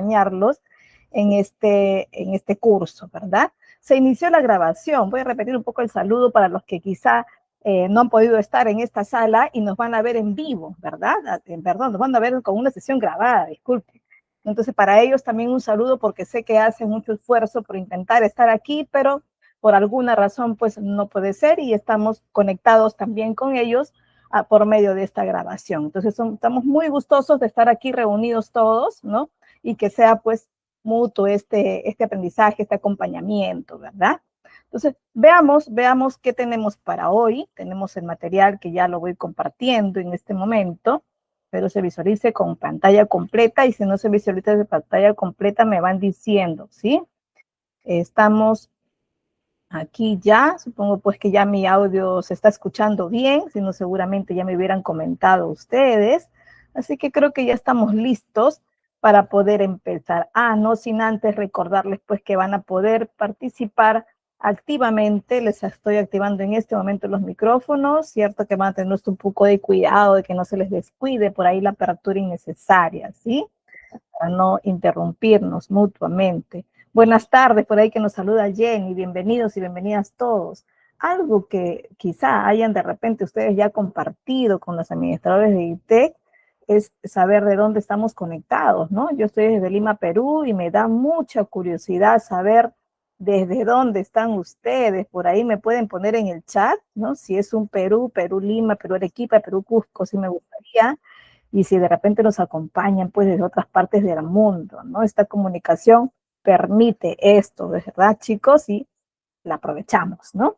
acompañarlos en este curso, ¿verdad? Se inició la grabación. Voy a repetir un poco el saludo para los que quizá no han podido estar en esta sala y nos van a ver en vivo, ¿verdad? Perdón, nos van a ver con una sesión grabada, disculpen. Entonces, para ellos también un saludo porque sé que hacen mucho esfuerzo por intentar estar aquí, pero por alguna razón, pues no puede ser y estamos conectados también con ellos por medio de esta grabación. Entonces, estamos muy gustosos de estar aquí reunidos todos, ¿no? Y que sea, pues, mutuo este aprendizaje, este acompañamiento, ¿verdad? Entonces, veamos qué tenemos para hoy. Tenemos el material que ya lo voy compartiendo en este momento, pero se visualice con pantalla completa y si no se visualiza de pantalla completa me van diciendo, ¿sí? Estamos aquí ya, supongo pues que ya mi audio se está escuchando bien, si no seguramente ya me hubieran comentado ustedes, así que creo que ya estamos listos para poder empezar. No sin antes recordarles pues que van a poder participar activamente, les estoy activando en este momento los micrófonos, cierto que van a tener un poco de cuidado de que no se les descuide por ahí la apertura innecesaria, ¿sí? Para no interrumpirnos mutuamente. Buenas tardes, por ahí que nos saluda Jenny, bienvenidos y bienvenidas todos. Algo que quizá hayan de repente ustedes ya compartido con los administradores de ITEC es saber de dónde estamos conectados, ¿no? Yo estoy desde Lima, Perú, y me da mucha curiosidad saber desde dónde están ustedes. Por ahí me pueden poner en el chat, ¿no? Si es un Perú, Perú Lima, Perú Arequipa, Perú Cusco, sí me gustaría. Y si de repente nos acompañan pues desde otras partes del mundo, ¿no? Esta comunicación permite esto, ¿verdad, chicos? Y la aprovechamos, ¿no?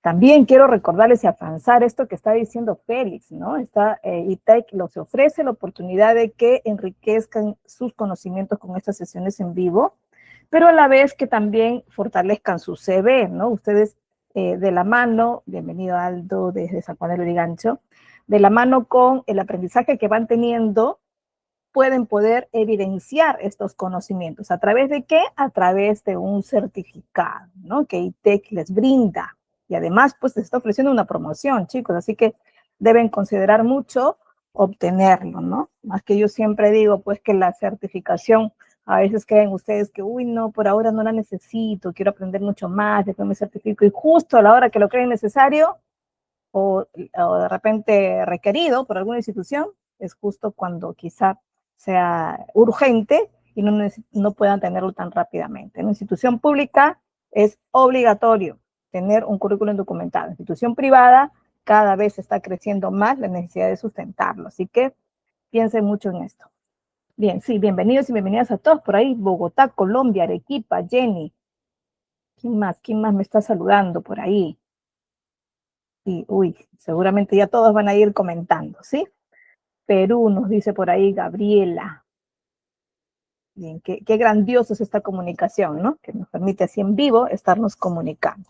También quiero recordarles y avanzar esto que está diciendo Félix, ¿no? ITEC los ofrece la oportunidad de que enriquezcan sus conocimientos con estas sesiones en vivo, pero a la vez que también fortalezcan su CV, ¿no? Ustedes de la mano, bienvenido Aldo desde San Juan de Lurigancho, de la mano con el aprendizaje que van teniendo, pueden poder evidenciar estos conocimientos. ¿A través de qué? A través de un certificado, ¿no? Que ITEC les brinda. Y además, pues, les está ofreciendo una promoción, chicos. Así que deben considerar mucho obtenerlo, ¿no? Más que yo siempre digo, pues, que la certificación, a veces creen ustedes que, uy, no, por ahora no la necesito, quiero aprender mucho más, después me certifico. Y justo a la hora que lo creen necesario, o de repente requerido por alguna institución, es justo cuando quizá sea urgente y no puedan tenerlo tan rápidamente. En una institución pública es obligatorio tener un currículum documentado. En institución privada cada vez está creciendo más la necesidad de sustentarlo, así que piensen mucho en esto. Bien, sí, bienvenidos y bienvenidas a todos por ahí, Bogotá, Colombia, Arequipa, Jenny. ¿Quién más? ¿Quién más me está saludando por ahí? Y, uy, seguramente ya todos van a ir comentando, ¿sí? Perú, nos dice por ahí Gabriela. Bien, qué grandiosa es esta comunicación, ¿no? Que nos permite así en vivo estarnos comunicando.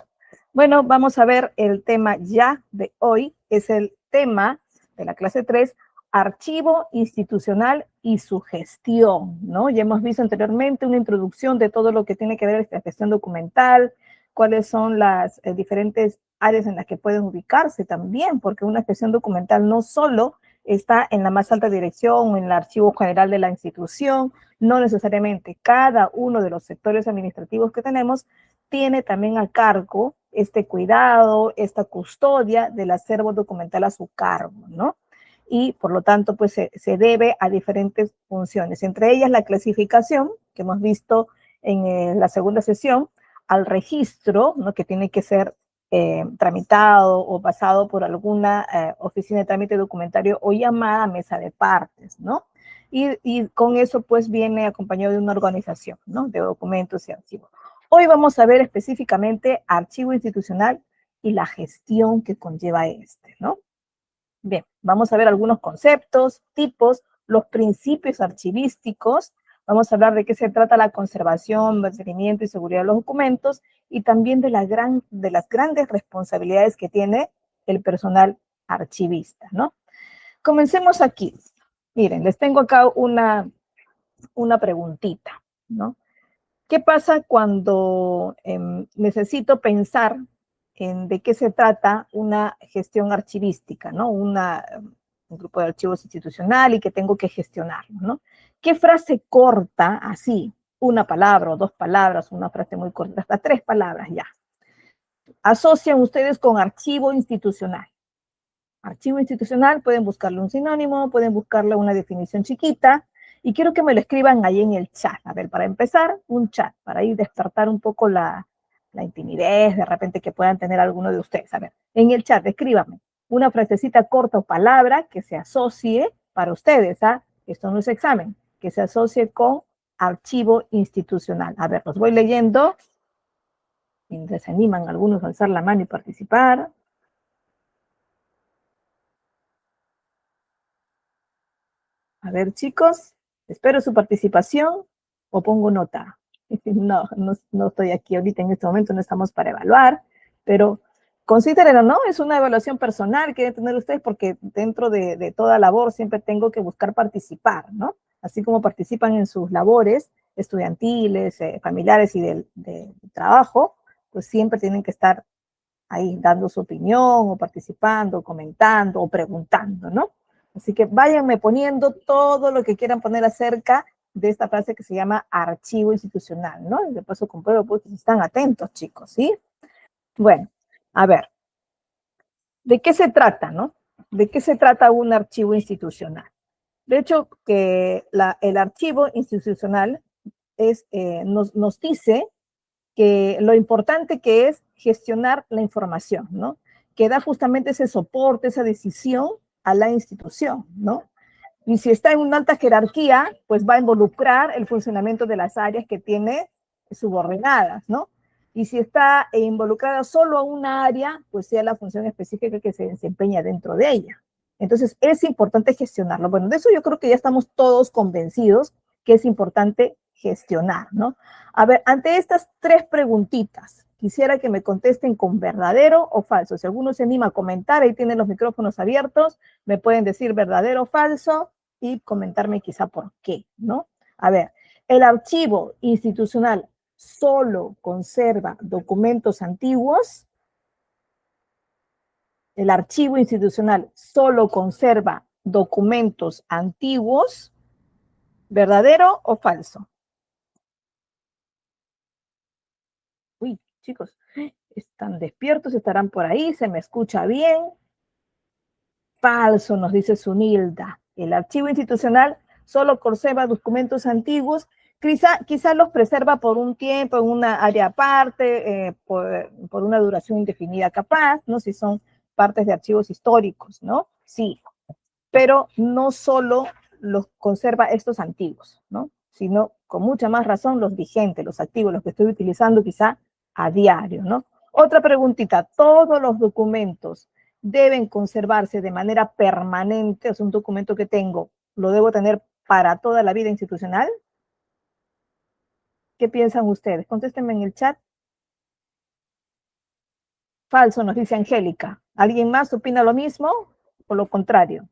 Bueno, vamos a ver el tema ya de hoy. Es el tema de la clase 3, archivo institucional y su gestión, ¿no? Ya hemos visto anteriormente una introducción de todo lo que tiene que ver con esta gestión documental, cuáles son las diferentes áreas en las que pueden ubicarse también, porque una gestión documental no solo está en la más alta dirección o en el archivo general de la institución, no necesariamente. Cada uno de los sectores administrativos que tenemos tiene también a cargo este cuidado, esta custodia del acervo documental a su cargo, ¿no? Y por lo tanto, pues se debe a diferentes funciones, entre ellas la clasificación, que hemos visto en la segunda sesión, al registro, ¿no? Que tiene que ser tramitado o pasado por alguna oficina de trámite documentario o llamada mesa de partes, ¿no? Y con eso pues viene acompañado de una organización, ¿no? De documentos y archivos. Hoy vamos a ver específicamente archivo institucional y la gestión que conlleva este, ¿no? Bien, vamos a ver algunos conceptos, tipos, los principios archivísticos, vamos a hablar de qué se trata la conservación, mantenimiento y seguridad de los documentos y también de las grandes responsabilidades que tiene el personal archivista, ¿no? Comencemos aquí. Miren, les tengo acá una preguntita, ¿no? ¿Qué pasa cuando necesito pensar en de qué se trata una gestión archivística, ¿no? un grupo de archivos institucional y que tengo que gestionarlo, ¿no? ¿Qué frase corta, así, una palabra o 2 palabras, una frase muy corta, hasta 3 palabras ya, asocian ustedes con archivo institucional? Archivo institucional, pueden buscarle un sinónimo, pueden buscarle una definición chiquita, y quiero que me lo escriban ahí en el chat. A ver, para empezar, un chat, para ir despertar un poco la intimidez, de repente que puedan tener alguno de ustedes. A ver, en el chat, escríbanme una frasecita corta o palabra que se asocie para ustedes, ¿ah? Esto no es examen, que se asocie con archivo institucional. A ver, los voy leyendo, mientras se animan algunos a alzar la mano y participar. A ver, chicos, espero su participación o pongo nota. No estoy aquí ahorita en este momento, no estamos para evaluar, pero considérenlo, ¿no? Es una evaluación personal que deben tener ustedes porque dentro de toda labor siempre tengo que buscar participar, ¿no? Así como participan en sus labores estudiantiles, familiares y de trabajo, pues siempre tienen que estar ahí dando su opinión o participando, comentando o preguntando, ¿no? Así que váyanme poniendo todo lo que quieran poner acerca de esta frase que se llama archivo institucional, ¿no? Y de paso compruebo pues, que están atentos, chicos, ¿sí? Bueno, a ver, ¿de qué se trata, no? ¿De qué se trata un archivo institucional? De hecho, que el archivo institucional nos dice que lo importante que es gestionar la información, ¿no? Que da justamente ese soporte, esa decisión a la institución, ¿no? Y si está en una alta jerarquía, pues va a involucrar el funcionamiento de las áreas que tiene subordinadas, ¿no? Y si está involucrada solo a una área, pues sea la función específica que se desempeña dentro de ella. Entonces, es importante gestionarlo. Bueno, de eso yo creo que ya estamos todos convencidos que es importante gestionar, ¿no? A ver, ante estas 3 preguntitas, quisiera que me contesten con verdadero o falso. Si alguno se anima a comentar, ahí tienen los micrófonos abiertos, me pueden decir verdadero o falso y comentarme quizá por qué, ¿no? A ver, el archivo institucional solo conserva documentos antiguos. El archivo institucional solo conserva documentos antiguos. ¿Verdadero o falso? Uy, chicos, están despiertos, estarán por ahí, se me escucha bien. Falso, nos dice Sunilda. El archivo institucional solo conserva documentos antiguos, quizá los preserva por un tiempo en una área aparte, por una duración indefinida capaz, ¿no? Si son partes de archivos históricos, ¿no? Sí, pero no solo los conserva estos antiguos, ¿no? Sino con mucha más razón los vigentes, los activos, los que estoy utilizando quizá a diario, ¿no? Otra preguntita, ¿todos los documentos deben conservarse de manera permanente? O sea, un documento que tengo, ¿lo debo tener para toda la vida institucional? ¿Qué piensan ustedes? Contéstenme en el chat. Falso, nos dice Angélica. ¿Alguien más opina lo mismo o lo contrario?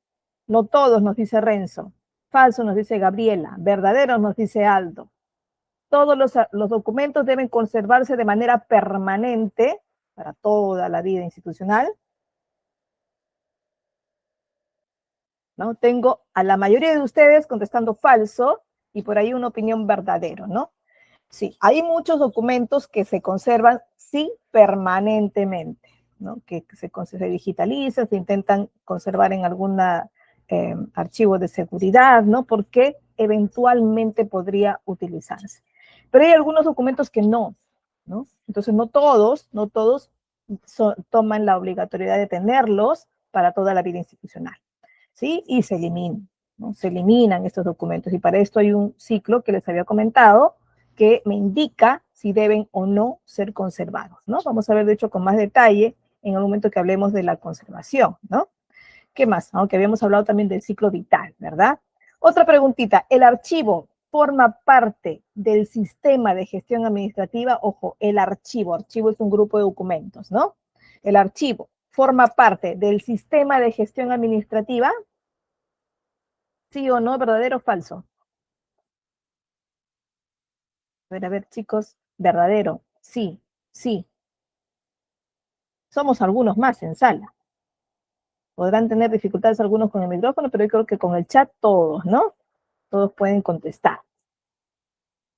No todos, nos dice Renzo. Falso, nos dice Gabriela. Verdadero, nos dice Aldo. Todos los documentos deben conservarse de manera permanente para toda la vida institucional. ¿No? Tengo a la mayoría de ustedes contestando falso y por ahí una opinión verdadero, ¿no? Sí, hay muchos documentos que se conservan, sí, permanentemente, ¿no? Que se digitalizan, se intentan conservar en algún archivo de seguridad, ¿no? Porque eventualmente podría utilizarse. Pero hay algunos documentos que no, ¿no? Entonces, no todos toman la obligatoriedad de tenerlos para toda la vida institucional, ¿sí? Y se eliminan, ¿no? Se eliminan estos documentos y para esto hay un ciclo que les había comentado, que me indica si deben o no ser conservados, ¿no? Vamos a ver, de hecho, con más detalle en el momento que hablemos de la conservación, ¿no? ¿Qué más? Aunque habíamos hablado también del ciclo vital, ¿verdad? Otra preguntita, ¿el archivo forma parte del sistema de gestión administrativa? Ojo, archivo es un grupo de documentos, ¿no? El archivo forma parte del sistema de gestión administrativa, ¿sí o no? ¿Verdadero o falso? A ver, chicos, verdadero, sí, sí. Somos algunos más en sala. Podrán tener dificultades algunos con el micrófono, pero yo creo que con el chat todos, ¿no? Todos pueden contestar.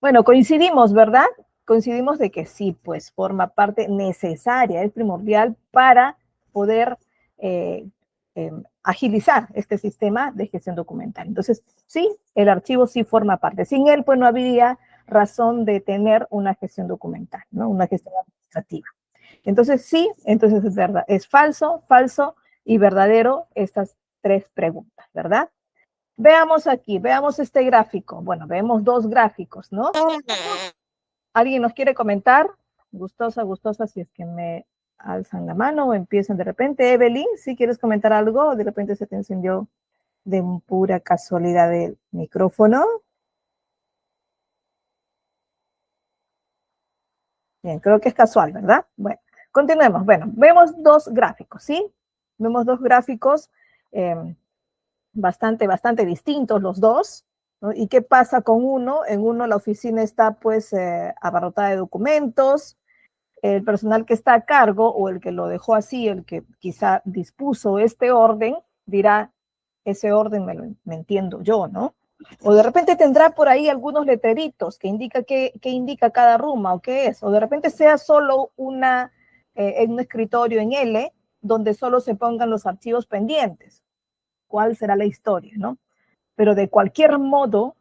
Bueno, coincidimos, ¿verdad? Coincidimos de que sí, pues forma parte necesaria, es primordial para poder agilizar este sistema de gestión documental. Entonces, sí, el archivo sí forma parte. Sin él, pues no habría razón de tener una gestión documental, ¿no? Una gestión administrativa. Entonces, sí, entonces es verdad, es falso, falso y verdadero estas tres preguntas, ¿verdad? Veamos aquí, veamos este gráfico. Bueno, vemos dos gráficos, ¿no? ¿Alguien nos quiere comentar? Gustosa, gustosa, si es que me alzan la mano o empiezan de repente. Evelyn, si quieres comentar algo, de repente se te encendió de pura casualidad el micrófono. Bien, creo que es casual, ¿verdad? Bueno, continuemos. Bueno, vemos dos gráficos, ¿sí? Vemos dos gráficos bastante distintos los dos, ¿no? ¿Y qué pasa con uno? En uno la oficina está pues abarrotada de documentos, el personal que está a cargo o el que lo dejó así, el que quizá dispuso este orden, dirá, ese orden me entiendo yo, ¿no? O de repente tendrá por ahí algunos letreritos que indica qué indica cada ruma o qué es, o de repente sea solo un escritorio en L donde solo se pongan los archivos pendientes. ¿Cuál será la historia, no? Pero de cualquier modo,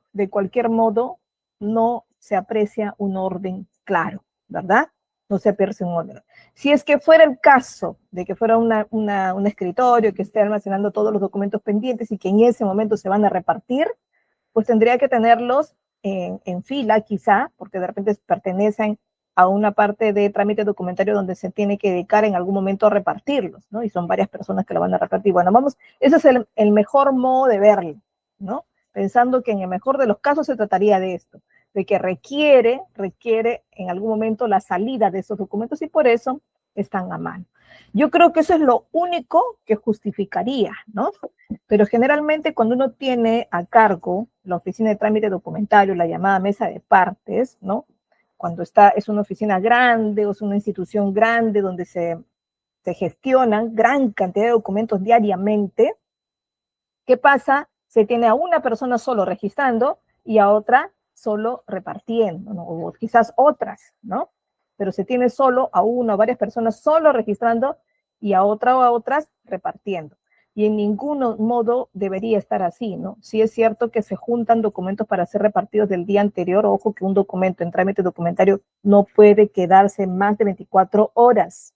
no se aprecia un orden claro, ¿verdad? No se aprecia un orden. Si es que fuera el caso de que fuera un escritorio que esté almacenando todos los documentos pendientes y que en ese momento se van a repartir, pues tendría que tenerlos en fila quizá, porque de repente pertenecen a una parte de trámite documentario donde se tiene que dedicar en algún momento a repartirlos, ¿no? Y son varias personas que lo van a repartir. Bueno, vamos, ese es el mejor modo de verlo, ¿no? Pensando que en el mejor de los casos se trataría de esto, de que requiere en algún momento la salida de esos documentos y por eso están a mano. Yo creo que eso es lo único que justificaría, ¿no? Pero generalmente cuando uno tiene a cargo la oficina de trámite documentario, la llamada mesa de partes, ¿no? Cuando es una oficina grande o es una institución grande donde se gestionan gran cantidad de documentos diariamente, ¿qué pasa? Se tiene a una persona solo registrando y a otra solo repartiendo, ¿no? O quizás otras, ¿no? Pero se tiene solo a una o varias personas solo registrando y a otra o a otras repartiendo. Y en ningún modo debería estar así, ¿no? Sí es cierto que se juntan documentos para ser repartidos del día anterior. Ojo que un documento en trámite documentario no puede quedarse más de 24 horas,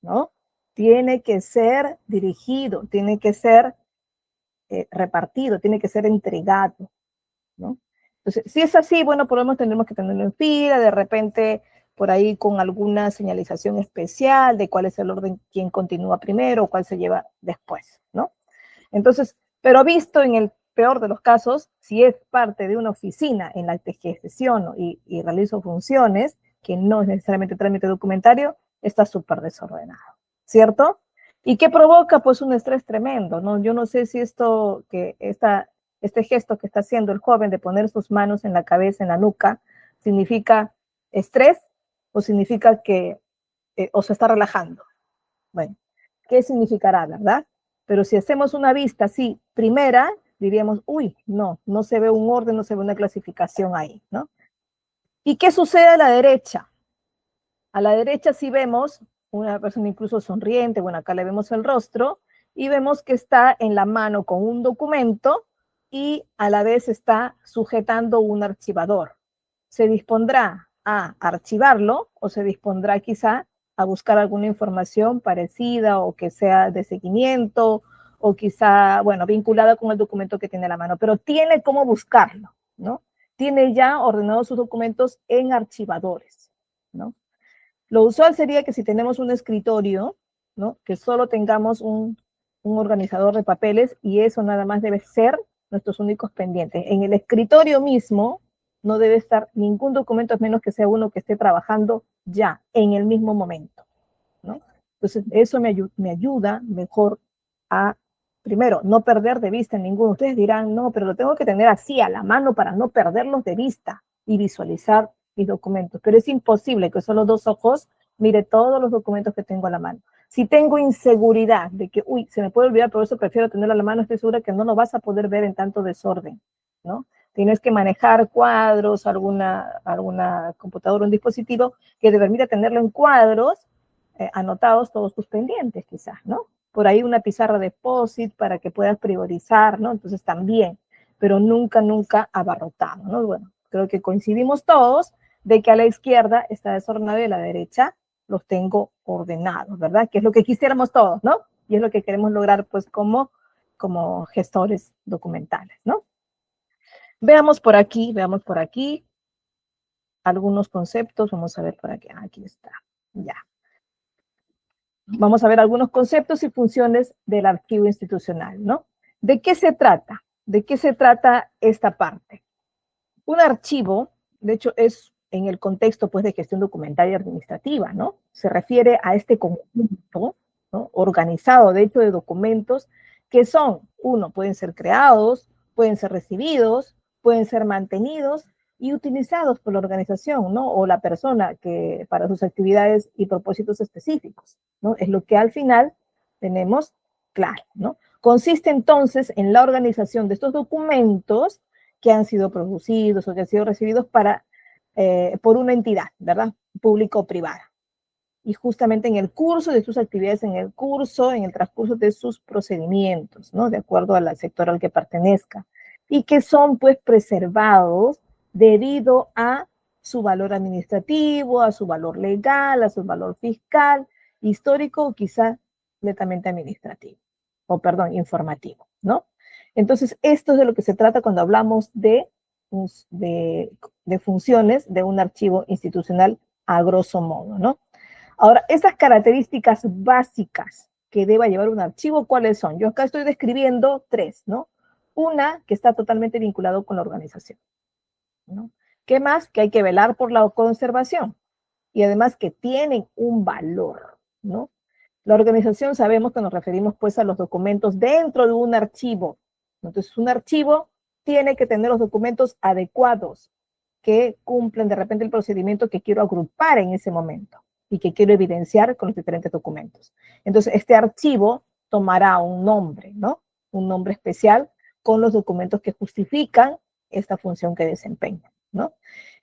¿no? Tiene que ser dirigido, tiene que ser repartido, tiene que ser entregado, ¿no? Entonces, si es así, bueno, por lo menos tendremos que tenerlo en fila, de repente por ahí con alguna señalización especial de cuál es el orden, quién continúa primero o cuál se lleva después, ¿no? Entonces, pero visto en el peor de los casos, si es parte de una oficina en la que gestiono y realizo funciones, que no es necesariamente trámite documentario, está súper desordenado, ¿cierto? ¿Y qué provoca? Pues un estrés tremendo, ¿no? Yo no sé si este gesto que está haciendo el joven de poner sus manos en la cabeza, en la nuca, significa estrés o significa que o se está relajando. Bueno, ¿qué significará, verdad? Pero si hacemos una vista así, primera, diríamos, uy, no se ve un orden, no se ve una clasificación ahí, ¿no? ¿Y qué sucede a la derecha? A la derecha sí vemos una persona incluso sonriente, bueno, acá le vemos el rostro, y vemos que está en la mano con un documento y a la vez está sujetando un archivador. ¿Se dispondrá a archivarlo o se dispondrá quizá a buscar alguna información parecida o que sea de seguimiento o quizá, bueno, vinculada con el documento que tiene a la mano? Pero tiene cómo buscarlo, ¿no? Tiene ya ordenados sus documentos en archivadores, ¿no? Lo usual sería que si tenemos un escritorio, ¿no? Que solo tengamos un organizador de papeles y eso nada más debe ser nuestros únicos pendientes. En el escritorio mismo no debe estar ningún documento, a menos que sea uno que esté trabajando ya, en el mismo momento, ¿no? Entonces, eso me ayuda mejor a, primero, no perder de vista ninguno. Ustedes dirán, no, pero lo tengo que tener así a la mano para no perderlos de vista y visualizar mis documentos. Pero es imposible que solo dos ojos mire todos los documentos que tengo a la mano. Si tengo inseguridad de que, uy, se me puede olvidar, por eso prefiero tenerlo a la mano, estoy segura que no lo vas a poder ver en tanto desorden, ¿no? Tienes que manejar cuadros, alguna computadora, un dispositivo que te permita tenerlo en cuadros, anotados todos tus pendientes, quizás, ¿no? Por ahí una pizarra de POSIT para que puedas priorizar, ¿no? Entonces también, pero nunca, nunca abarrotado, ¿no? Bueno, creo que coincidimos todos de que a la izquierda está desordenado y a la derecha los tengo ordenados, ¿verdad? Que es lo que quisiéramos todos, ¿no? Y es lo que queremos lograr, pues, como gestores documentales, ¿no? Veamos por aquí algunos conceptos. Vamos a ver por aquí. Aquí está. Ya. Vamos a ver algunos conceptos y funciones del archivo institucional, ¿no? ¿De qué se trata? ¿De qué se trata esta parte? Un archivo, de hecho, es en el contexto, pues, de gestión documental y administrativa, ¿no? Se refiere a este conjunto, ¿no?, organizado, de hecho, de documentos que son, uno, pueden ser creados, pueden ser recibidos, pueden ser mantenidos y utilizados por la organización, ¿no? O la persona que para sus actividades y propósitos específicos, ¿no? Es lo que al final tenemos claro, ¿no? Consiste entonces en la organización de estos documentos que han sido producidos o que han sido recibidos por una entidad, ¿verdad? Pública o privada. Y justamente en el curso de sus actividades, en el transcurso de sus procedimientos, ¿no? De acuerdo al sector al que pertenezca. Y que son, pues, preservados debido a su valor administrativo, a su valor legal, a su valor fiscal, histórico o quizá netamente administrativo, o perdón, informativo, ¿no? Entonces, esto es de lo que se trata cuando hablamos de funciones de un archivo institucional a grosso modo, ¿no? Ahora, esas características básicas que deba llevar un archivo, ¿cuáles son? Yo acá estoy describiendo tres, ¿no? Una, que está totalmente vinculado con la organización, ¿no? ¿Qué más? Que hay que velar por la conservación y además que tienen un valor, ¿no? La organización, sabemos que nos referimos, pues, a los documentos dentro de un archivo. Entonces, un archivo tiene que tener los documentos adecuados que cumplen de repente el procedimiento que quiero agrupar en ese momento y que quiero evidenciar con los diferentes documentos. Entonces, este archivo tomará un nombre, ¿no? Un nombre especial con los documentos que justifican esta función que desempeña, ¿no?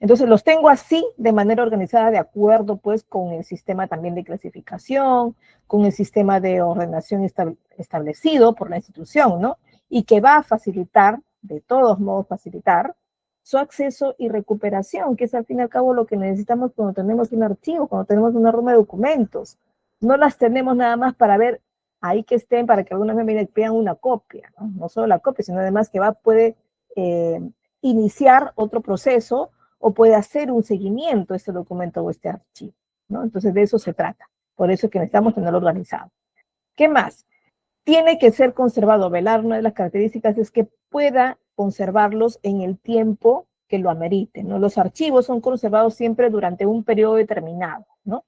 Entonces, los tengo así, de manera organizada, de acuerdo, pues, con el sistema también de clasificación, con el sistema de ordenación establecido por la institución, ¿no? Y que va a facilitar, de todos modos facilitar, su acceso y recuperación, que es al fin y al cabo lo que necesitamos cuando tenemos un archivo, cuando tenemos una rama de documentos. No las tenemos nada más para ver ahí que estén, para que alguna vez me pidan una copia, ¿no? No solo la copia, sino además que puede iniciar otro proceso o puede hacer un seguimiento a este documento o este archivo, ¿no? Entonces de eso se trata. Por eso es que necesitamos tenerlo organizado. ¿Qué más? Tiene que ser conservado, velar, una de las características es que pueda conservarlos en el tiempo que lo amerite, ¿no? Los archivos son conservados siempre durante un periodo determinado, ¿no?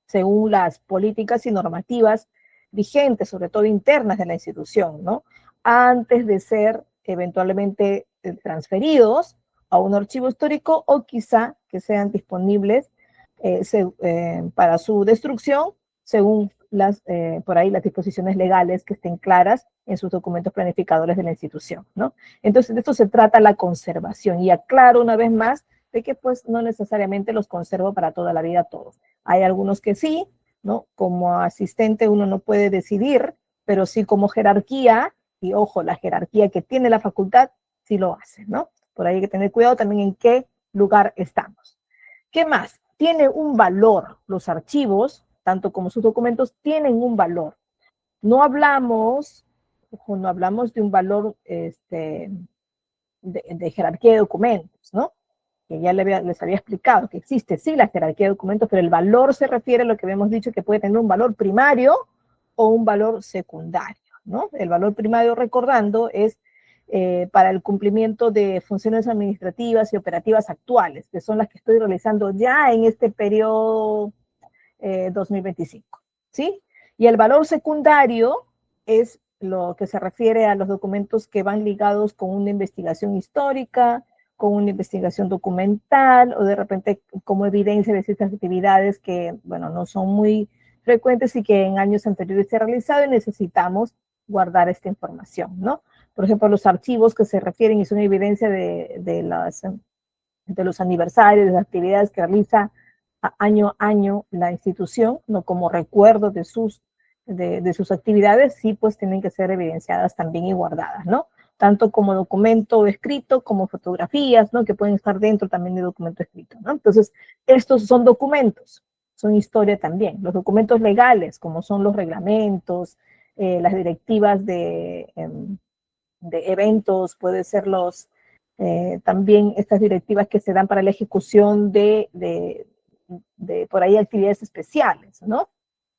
Según las políticas y normativas vigentes, sobre todo internas de la institución, ¿no? Antes de ser eventualmente transferidos a un archivo histórico o quizá que sean disponibles para su destrucción según por ahí las disposiciones legales que estén claras en sus documentos planificadores de la institución, ¿no? Entonces, de esto se trata la conservación. Y aclaro una vez más de que, pues, no necesariamente los conservo para toda la vida todos. Hay algunos que sí, ¿no? Como asistente uno no puede decidir, pero sí como jerarquía, y ojo, la jerarquía que tiene la facultad sí lo hace, ¿no? Por ahí hay que tener cuidado también en qué lugar estamos. ¿Qué más? Tiene un valor. Los archivos, tanto como sus documentos, tienen un valor. No hablamos, ojo, no hablamos de un valor de jerarquía de documentos, ¿no? Que ya les había explicado que existe, sí, la jerarquía de documentos, pero el valor se refiere a lo que habíamos dicho que puede tener un valor primario o un valor secundario, ¿no? El valor primario, recordando, es para el cumplimiento de funciones administrativas y operativas actuales, que son las que estoy realizando ya en este periodo 2025, ¿sí? Y el valor secundario es lo que se refiere a los documentos que van ligados con una investigación histórica, con una investigación documental o de repente como evidencia de ciertas actividades que, bueno, no son muy frecuentes y que en años anteriores se ha realizado y necesitamos guardar esta información, ¿no? Por ejemplo, los archivos que se refieren y son evidencia de los aniversarios, de las actividades que realiza año a año la institución, no como recuerdo de sus actividades, sí pues tienen que ser evidenciadas también y guardadas, ¿no? Tanto como documento escrito como fotografías, ¿no? Que pueden estar dentro también de documento escrito, ¿no? Entonces, estos son documentos, son historia también. Los documentos legales, como son los reglamentos, las directivas de eventos, puede ser también estas directivas que se dan para la ejecución de por ahí actividades especiales, ¿no?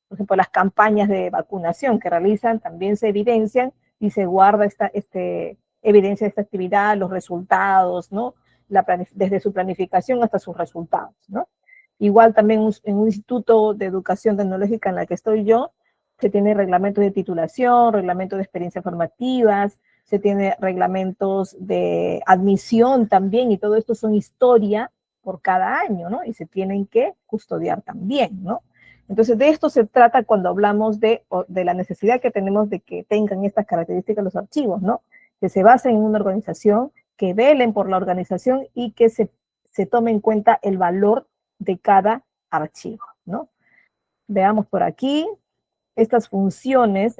Por ejemplo, las campañas de vacunación que realizan también se evidencian y se guarda evidencia de esta actividad, los resultados, ¿no? Desde su planificación hasta sus resultados, ¿no? Igual también en un instituto de educación tecnológica en la que estoy yo, se tiene reglamentos de titulación, reglamentos de experiencias formativas, se tiene reglamentos de admisión también, y todo esto son historia por cada año, ¿no? Y se tienen que custodiar también, ¿no? Entonces, de esto se trata cuando hablamos de la necesidad que tenemos de que tengan estas características los archivos, ¿no? Que se basen en una organización, que velen por la organización y que se tome en cuenta el valor de cada archivo, ¿no? Veamos por aquí estas funciones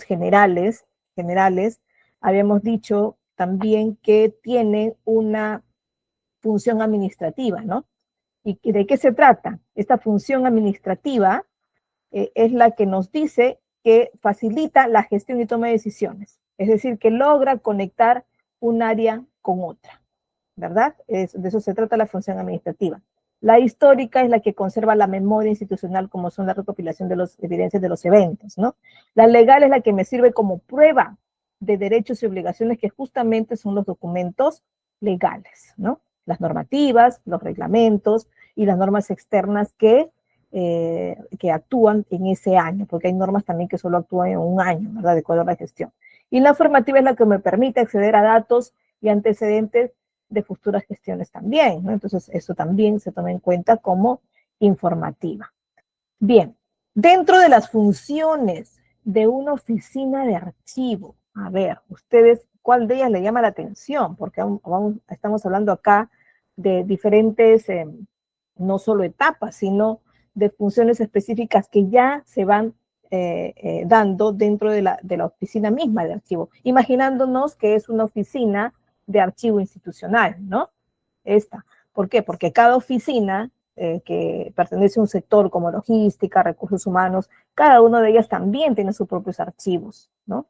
generales, habíamos dicho también que tienen una función administrativa, ¿no? ¿Y de qué se trata? Esta función administrativa es la que nos dice que facilita la gestión y toma de decisiones, es decir, que logra conectar un área con otra, ¿verdad? De eso se trata la función administrativa. La histórica es la que conserva la memoria institucional, como son la recopilación de las evidencias de los eventos, ¿no? La legal es la que me sirve como prueba de derechos y obligaciones, que justamente son los documentos legales, ¿no? Las normativas, los reglamentos y las normas externas que actúan en ese año, porque hay normas también que solo actúan en un año, ¿verdad? De acuerdo a la gestión. Y la formativa es la que me permite acceder a datos y antecedentes de futuras gestiones también, ¿no? Entonces, eso también se toma en cuenta como informativa. Bien, dentro de las funciones de una oficina de archivo, a ver, ustedes, ¿cuál de ellas le llama la atención? Porque estamos hablando acá de diferentes, no solo etapas, sino de funciones específicas que ya se van dando dentro de la oficina misma de archivo, imaginándonos que es una oficina de archivo institucional, ¿no? ¿Por qué? Porque cada oficina que pertenece a un sector como logística, recursos humanos, cada una de ellas también tiene sus propios archivos, ¿no?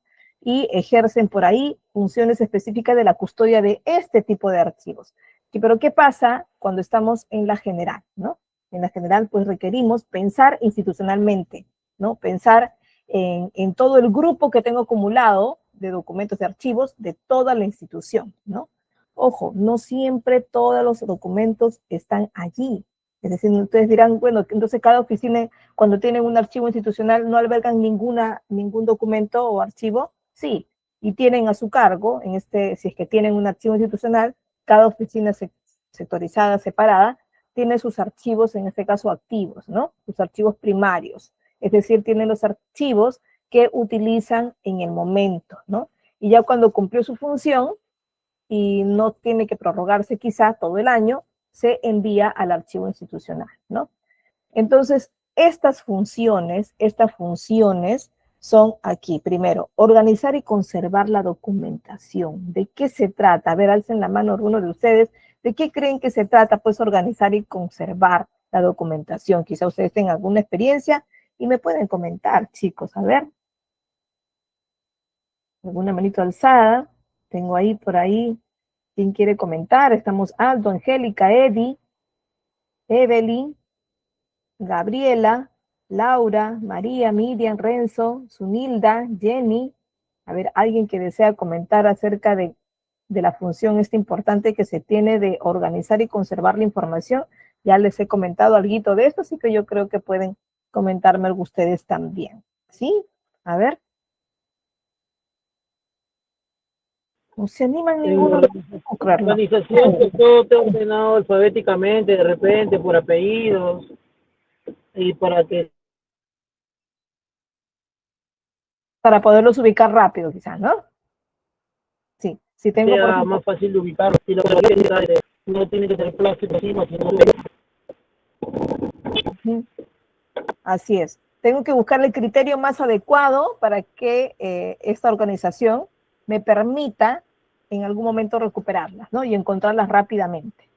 Y ejercen por ahí funciones específicas de la custodia de este tipo de archivos. Pero ¿qué pasa cuando estamos en la general, ¿no? En la general, pues requerimos pensar institucionalmente, ¿no? Pensar en todo el grupo que tengo acumulado de documentos de archivos de toda la institución, ¿no? Ojo, no siempre todos los documentos están allí. Es decir, ustedes dirán, bueno, entonces cada oficina, cuando tienen un archivo institucional, no albergan ningún documento o archivo. Sí, y tienen a su cargo, si es que tienen un archivo institucional, cada oficina sectorizada, separada, tiene sus archivos, en este caso activos, ¿no? Sus archivos primarios. Es decir, tienen los archivos que utilizan en el momento, ¿no? Y ya cuando cumplió su función y no tiene que prorrogarse quizá todo el año, se envía al archivo institucional, ¿no? Entonces, estas funciones son aquí. Primero, organizar y conservar la documentación. ¿De qué se trata? A ver, alcen la mano alguno de ustedes. ¿De qué creen que se trata? Pues organizar y conservar la documentación. Quizá ustedes tengan alguna experiencia y me pueden comentar, chicos. A ver. Alguna manito alzada. Tengo ahí, por ahí. ¿Quién quiere comentar? Estamos Aldo, Angélica, Eddie, Evelyn, Gabriela, Laura, María, Miriam, Renzo, Sunilda, Jenny. A ver, alguien que desea comentar acerca de la función esta importante que se tiene de organizar y conservar la información. Ya les he comentado algo de esto, así que yo creo que pueden comentarme algo ustedes también. ¿Sí? A ver. No se animan ninguno. La organización que todo esté ordenado alfabéticamente, de repente, por apellidos, y para que Para poderlos ubicar rápido, quizás, ¿no? Sí, si tengo, por ejemplo, más fácil de ubicar, si lo que no tiene que ser plástico encima, sino así es. Tengo que buscar el criterio más adecuado para que esta organización me permita en algún momento recuperarlas, ¿no? Y encontrarlas rápidamente.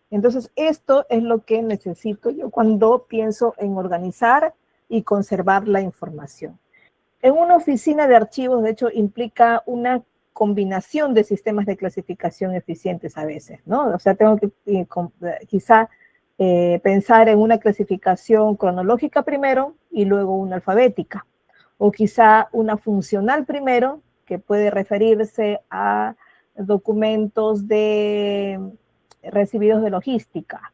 Entonces, esto es lo que necesito yo cuando pienso en organizar y conservar la información. En una oficina de archivos, de hecho, implica una combinación de sistemas de clasificación eficientes a veces, ¿no? O sea, tengo que quizá pensar en una clasificación cronológica primero y luego una alfabética, o quizá una funcional primero, que puede referirse a documentos recibidos de logística,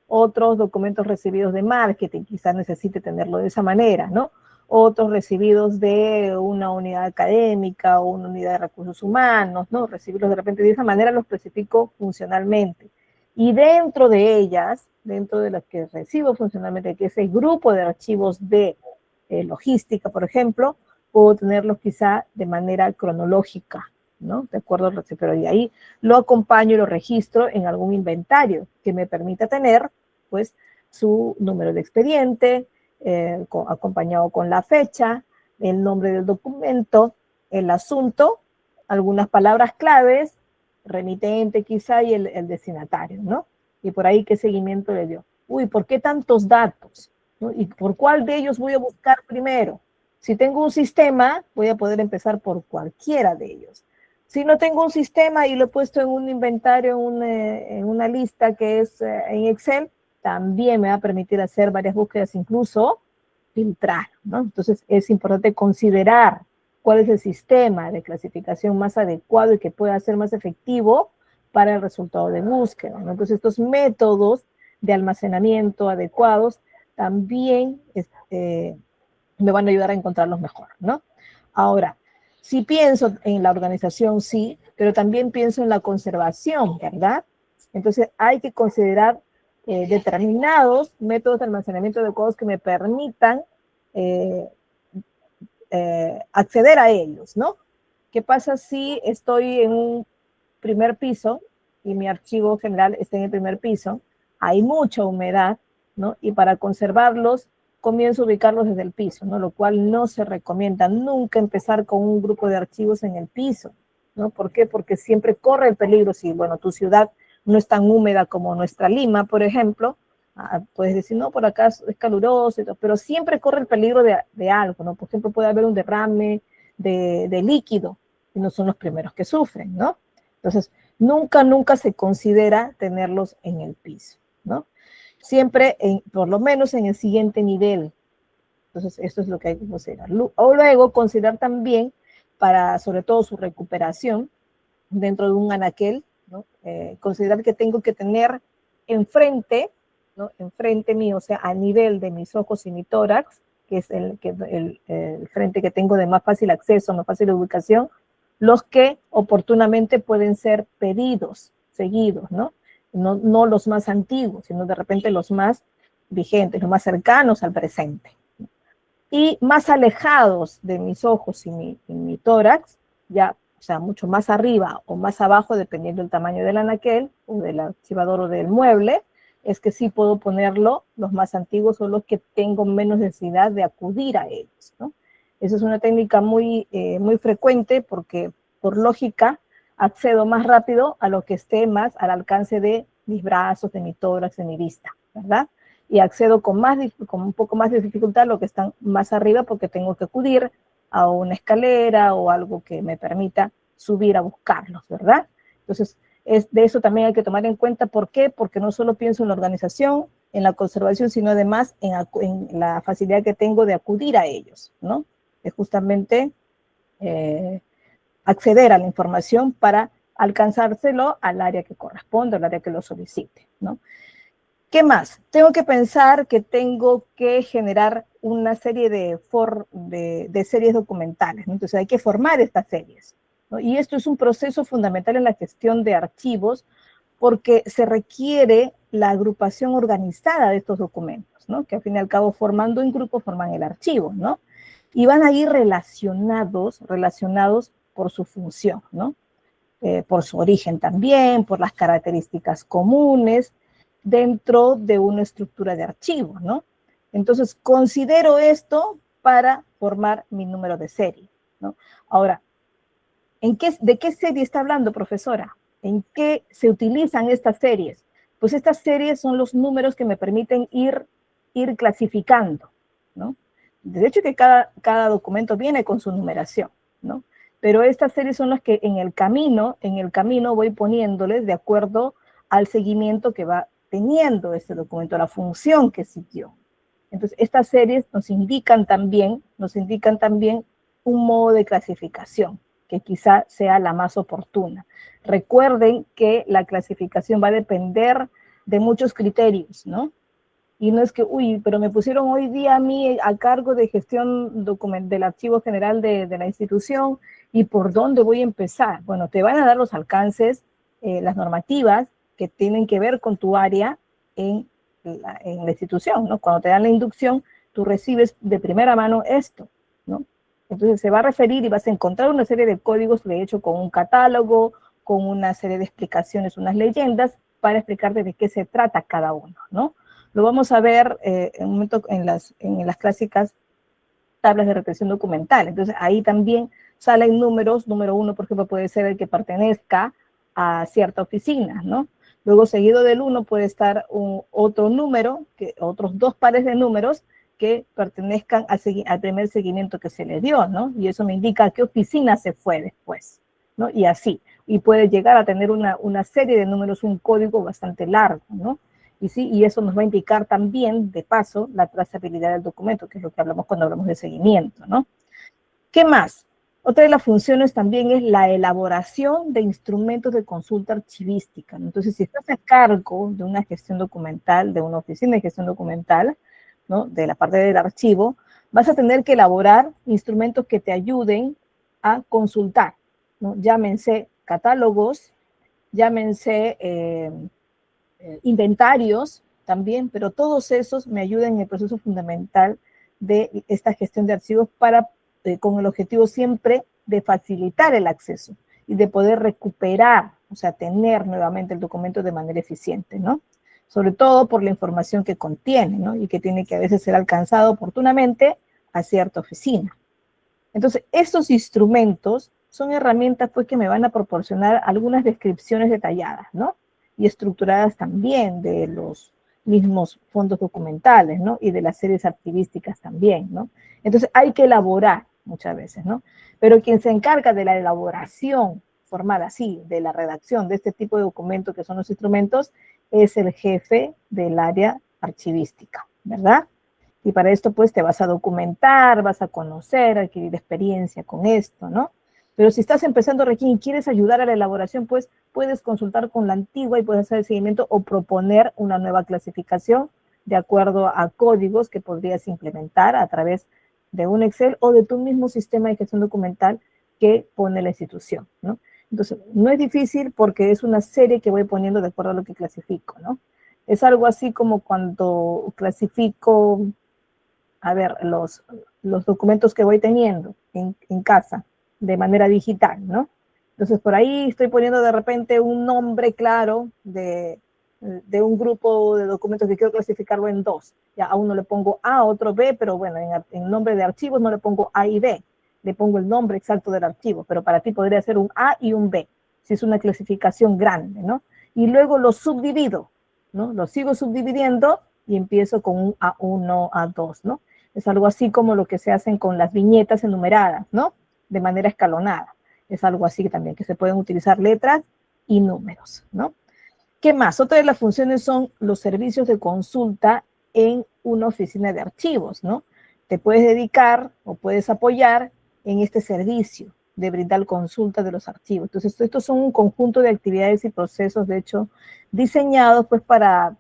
otros documentos recibidos de marketing, quizás necesite tenerlo de esa manera, ¿no? Otros recibidos de una unidad académica o una unidad de recursos humanos, ¿no? Recibirlos de repente de esa manera los clasifico funcionalmente. Y dentro de ellas, dentro de las que recibo funcionalmente, que es el grupo de archivos de logística, por ejemplo, puedo tenerlos quizá de manera cronológica, ¿no? De acuerdo al recibidor. Y ahí lo acompaño y lo registro en algún inventario que me permita tener, pues, su número de expediente, acompañado con la fecha, el nombre del documento, el asunto, algunas palabras claves, remitente quizá y el destinatario, ¿no? Y por ahí qué seguimiento le dio. Uy, ¿por qué tantos datos? ¿No? ¿Y por cuál de ellos voy a buscar primero? Si tengo un sistema, voy a poder empezar por cualquiera de ellos. Si no tengo un sistema y lo he puesto en un inventario, en una lista que es en Excel, también me va a permitir hacer varias búsquedas, incluso filtrar, ¿no? Entonces es importante considerar cuál es el sistema de clasificación más adecuado y que pueda ser más efectivo para el resultado de búsqueda, ¿no? Entonces estos métodos de almacenamiento adecuados también me van a ayudar a encontrarlos mejor, ¿no? Ahora, si pienso en la organización, sí, pero también pienso en la conservación, ¿verdad? Entonces hay que considerar determinados métodos de almacenamiento adecuados que me permitan acceder a ellos, ¿no? ¿Qué pasa si estoy en un primer piso y mi archivo general está en el primer piso? Hay mucha humedad, ¿no? Y para conservarlos, comienzo a ubicarlos desde el piso, ¿no? Lo cual no se recomienda nunca empezar con un grupo de archivos en el piso, ¿no? ¿Por qué? Porque siempre corre el peligro si, bueno, tu ciudad no es tan húmeda como nuestra Lima, por ejemplo, puedes decir, no, por acá es caluroso, y todo, pero siempre corre el peligro de algo, ¿no? Por ejemplo, puede haber un derrame de líquido, y no son los primeros que sufren, ¿no? Entonces, nunca se considera tenerlos en el piso, ¿no? Siempre, por lo menos en el siguiente nivel. Entonces, esto es lo que hay que considerar. O luego, considerar también, para sobre todo su recuperación, dentro de un anaquel, ¿no? Considerar que tengo que tener enfrente, ¿no? Enfrente mío, o sea, a nivel de mis ojos y mi tórax, que es el frente que tengo de más fácil acceso, más fácil ubicación, los que oportunamente pueden ser pedidos, seguidos, ¿no? No los más antiguos, sino de repente los más vigentes, los más cercanos al presente. Y más alejados de mis ojos y mi tórax, ya, o sea, mucho más arriba o más abajo, dependiendo del tamaño del anaquel o del archivador o del mueble, es que sí puedo ponerlo, los más antiguos son los que tengo menos necesidad de acudir a ellos, ¿no? Esa es una técnica muy frecuente porque, por lógica, accedo más rápido a lo que esté más al alcance de mis brazos, de mi tórax, de mi vista, ¿verdad? Y accedo con un poco más de dificultad a lo que están más arriba porque tengo que acudir a una escalera o algo que me permita subir a buscarlos, ¿verdad? Entonces, de eso también hay que tomar en cuenta. ¿Por qué? Porque no solo pienso en la organización, en la conservación, sino además en la facilidad que tengo de acudir a ellos, ¿no? De justamente acceder a la información para alcanzárselo al área que corresponde, al área que lo solicite, ¿no? ¿Qué más? Tengo que pensar que tengo que generar una serie de series documentales, ¿no? Entonces hay que formar estas series, ¿no? Y esto es un proceso fundamental en la gestión de archivos porque se requiere la agrupación organizada de estos documentos, ¿no? Que al fin y al cabo, formando un grupo, forman el archivo, ¿no? y van a ir relacionados por su función, ¿no? Por su origen también, por las características comunes dentro de una estructura de archivo, ¿no? Entonces, considero esto para formar mi número de serie, ¿no? Ahora, ¿de qué serie está hablando, profesora? ¿En qué se utilizan estas series? Pues estas series son los números que me permiten ir clasificando, ¿no? De hecho que cada documento viene con su numeración, ¿no? Pero estas series son las que en el camino voy poniéndoles de acuerdo al seguimiento que va teniendo este documento, la función que siguió. Entonces, estas series nos indican también un modo de clasificación que quizá sea la más oportuna. Recuerden que la clasificación va a depender de muchos criterios, ¿no? Y no es que, uy, pero me pusieron hoy día a mí a cargo de gestión del archivo general de la institución, ¿y por dónde voy a empezar? Bueno, te van a dar los alcances, las normativas que tienen que ver con tu área en la institución, ¿no? Cuando te dan la inducción, tú recibes de primera mano esto, ¿no? Entonces se va a referir y vas a encontrar una serie de códigos, de hecho, con un catálogo, con una serie de explicaciones, unas leyendas, para explicarte de qué se trata cada uno, ¿no? Lo vamos a ver en un momento en las clásicas tablas de retención documental. Entonces, ahí también salen números. Número 1, por ejemplo, puede ser el que pertenezca a cierta oficina, ¿no? Luego, seguido del 1, puede estar otro número, otros 2 pares de números que pertenezcan al primer seguimiento que se le dio, ¿no? Y eso me indica a qué oficina se fue después, ¿no? Y así. Y puede llegar a tener una serie de números, un código bastante largo, ¿no? Y eso nos va a indicar también, de paso, la trazabilidad del documento, que es lo que hablamos cuando hablamos de seguimiento, ¿no? ¿Qué más? Otra de las funciones también es la elaboración de instrumentos de consulta archivística, ¿no? Entonces, si estás a cargo de una gestión documental, de una oficina de gestión documental, ¿no? De la parte del archivo, vas a tener que elaborar instrumentos que te ayuden a consultar, ¿no? Llámense catálogos, llámense inventarios también, pero todos esos me ayudan en el proceso fundamental de esta gestión de archivos con el objetivo siempre de facilitar el acceso y de poder recuperar, o sea, tener nuevamente el documento de manera eficiente, ¿no? Sobre todo por la información que contiene, ¿no? Y que tiene que a veces ser alcanzado oportunamente a cierta oficina. Entonces, estos instrumentos son herramientas pues que me van a proporcionar algunas descripciones detalladas, ¿no? Y estructuradas también de los mismos fondos documentales, ¿no? Y de las series archivísticas también, ¿no? Entonces hay que elaborar muchas veces, ¿no? Pero quien se encarga de la elaboración formal así, de la redacción de este tipo de documentos que son los instrumentos, es el jefe del área archivística, ¿verdad? Y para esto pues te vas a documentar, vas a conocer, adquirir experiencia con esto, ¿no? Pero si estás empezando recién y quieres ayudar a la elaboración, pues puedes consultar con la antigua y puedes hacer el seguimiento o proponer una nueva clasificación de acuerdo a códigos que podrías implementar a través de un Excel o de tu mismo sistema de gestión documental que pone la institución, ¿no? Entonces, no es difícil porque es una serie que voy poniendo de acuerdo a lo que clasifico, ¿no? Es algo así como cuando clasifico, a ver, los documentos que voy teniendo en casa de manera digital, ¿no? Entonces, por ahí estoy poniendo de repente un nombre claro de un grupo de documentos que quiero clasificarlo en 2. Ya a uno le pongo A, a otro B, pero bueno, en nombre de archivos no le pongo A y B. Le pongo el nombre exacto del archivo, pero para ti podría ser un A y un B, si es una clasificación grande, ¿no? Y luego lo subdivido, ¿no? Lo sigo subdividiendo y empiezo con un A1, A2, ¿no? Es algo así como lo que se hacen con las viñetas enumeradas, ¿no? De manera escalonada. Es algo así también, que se pueden utilizar letras y números, ¿no? ¿Qué más? Otra de las funciones son los servicios de consulta en una oficina de archivos, ¿no? Te puedes dedicar o puedes apoyar en este servicio de brindar consulta de los archivos. Entonces, estos son un conjunto de actividades y procesos, de hecho, diseñados pues para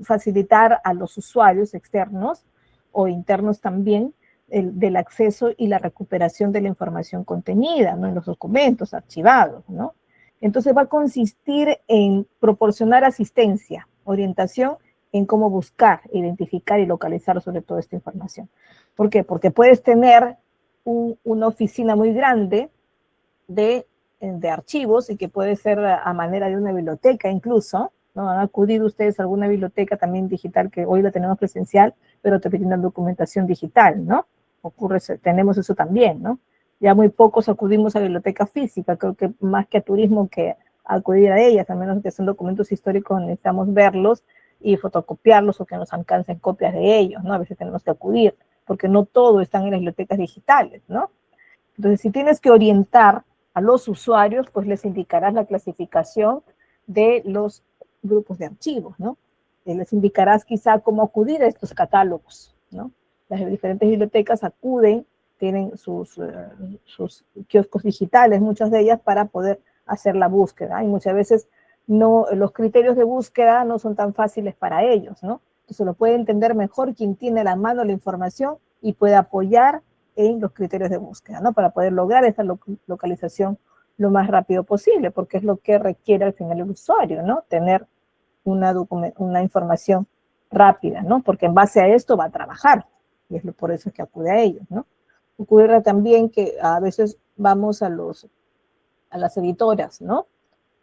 facilitar a los usuarios externos o internos también del acceso y la recuperación de la información contenida, ¿no? En los documentos archivados, ¿no? Entonces va a consistir en proporcionar asistencia, orientación en cómo buscar, identificar y localizar sobre todo esta información. ¿Por qué? Porque puedes tener una oficina muy grande de archivos y que puede ser a manera de una biblioteca incluso, ¿no? Han acudido ustedes a alguna biblioteca también digital que hoy la tenemos presencial, pero te piden documentación digital, ¿no? Tenemos eso también, ¿no? Ya muy pocos acudimos a biblioteca física, creo que más que a turismo que a acudir a ellas, a menos que son documentos históricos, necesitamos verlos y fotocopiarlos o que nos alcancen copias de ellos, ¿no? A veces tenemos que acudir, porque no todo está en las bibliotecas digitales, ¿no? Entonces, si tienes que orientar a los usuarios, pues les indicarás la clasificación de los grupos de archivos, ¿no? Les indicarás quizá cómo acudir a estos catálogos, ¿no? Las diferentes bibliotecas acuden, tienen sus kioscos digitales, muchas de ellas, para poder hacer la búsqueda. Y muchas veces no, los criterios de búsqueda no son tan fáciles para ellos, ¿no? Entonces lo puede entender mejor quien tiene a la mano la información y puede apoyar en los criterios de búsqueda, ¿no? Para poder lograr esa localización lo más rápido posible, porque es lo que requiere al final el usuario, ¿no? Tener una información rápida, ¿no? Porque en base a esto va a trabajar, y es por eso que acude a ellos, ¿no? Ocurre también que a veces vamos a las editoras, ¿no?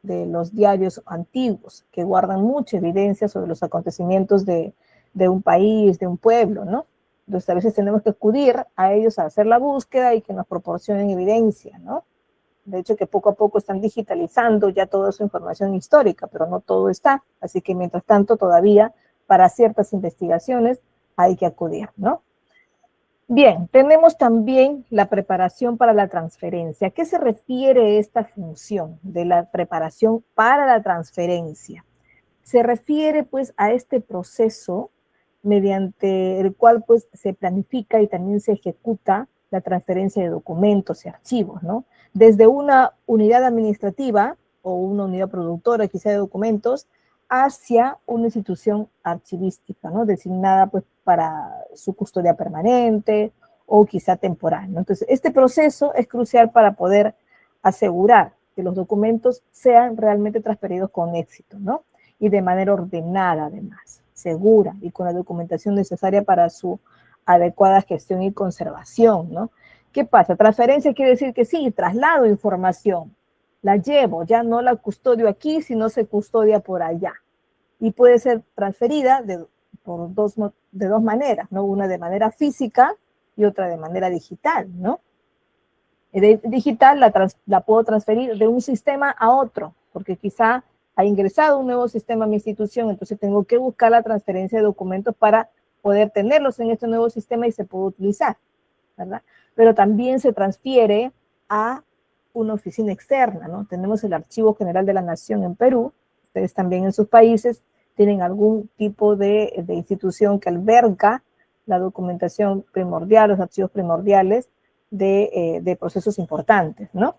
De los diarios antiguos, que guardan mucha evidencia sobre los acontecimientos de un país, de un pueblo, ¿no? Entonces a veces tenemos que acudir a ellos a hacer la búsqueda y que nos proporcionen evidencia, ¿no? De hecho que poco a poco están digitalizando ya toda su información histórica, pero no todo está, así que mientras tanto todavía para ciertas investigaciones hay que acudir, ¿no? Bien, tenemos también la preparación para la transferencia. ¿A qué se refiere esta función de la preparación para la transferencia? Se refiere pues a este proceso mediante el cual pues se planifica y también se ejecuta la transferencia de documentos y archivos, ¿no? Desde una unidad administrativa o una unidad productora quizá de documentos hacia una institución archivística, ¿no? Designada pues para su custodia permanente o quizá temporal, ¿no? Entonces, este proceso es crucial para poder asegurar que los documentos sean realmente transferidos con éxito, ¿no? Y de manera ordenada además, segura y con la documentación necesaria para su adecuada gestión y conservación, ¿no? ¿Qué pasa? Transferencia quiere decir que sí, traslado información, la llevo, ya no la custodio aquí, sino se custodia por allá. Y puede ser transferida de dos maneras, ¿no? Una de manera física y otra de manera digital, ¿no? Digital la puedo transferir de un sistema a otro, porque quizá ha ingresado un nuevo sistema a mi institución, entonces tengo que buscar la transferencia de documentos para poder tenerlos en este nuevo sistema y se puede utilizar, ¿verdad? Pero también se transfiere a una oficina externa, ¿no? Tenemos el Archivo General de la Nación en Perú, ustedes también en sus países tienen algún tipo de institución que alberga la documentación primordial, los archivos primordiales de procesos importantes, ¿no?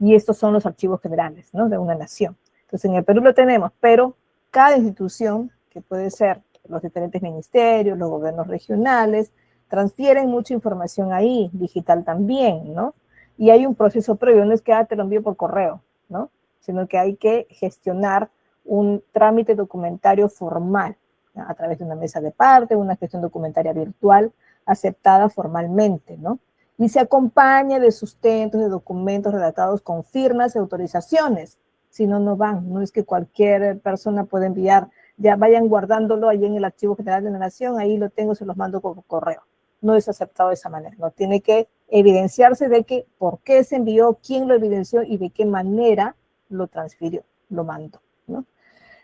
Y estos son los archivos generales, ¿no? De una nación. Entonces, en el Perú lo tenemos, pero cada institución, que puede ser los diferentes ministerios, los gobiernos regionales, transfieren mucha información ahí, digital también, ¿no? Y hay un proceso previo, no es que te lo envío por correo, ¿no? Sino que hay que gestionar un trámite documentario formal, ¿no? A través de una mesa de parte, una gestión documentaria virtual aceptada formalmente, ¿no? Y se acompaña de sustentos, de documentos redactados con firmas y autorizaciones, si no, no van, no es que cualquier persona puede enviar, ya vayan guardándolo ahí en el Archivo General de la Nación, ahí lo tengo, se los mando por correo. No es aceptado de esa manera, no tiene que evidenciarse de que por qué se envió, quién lo evidenció y de qué manera lo transfirió, lo mandó, ¿no?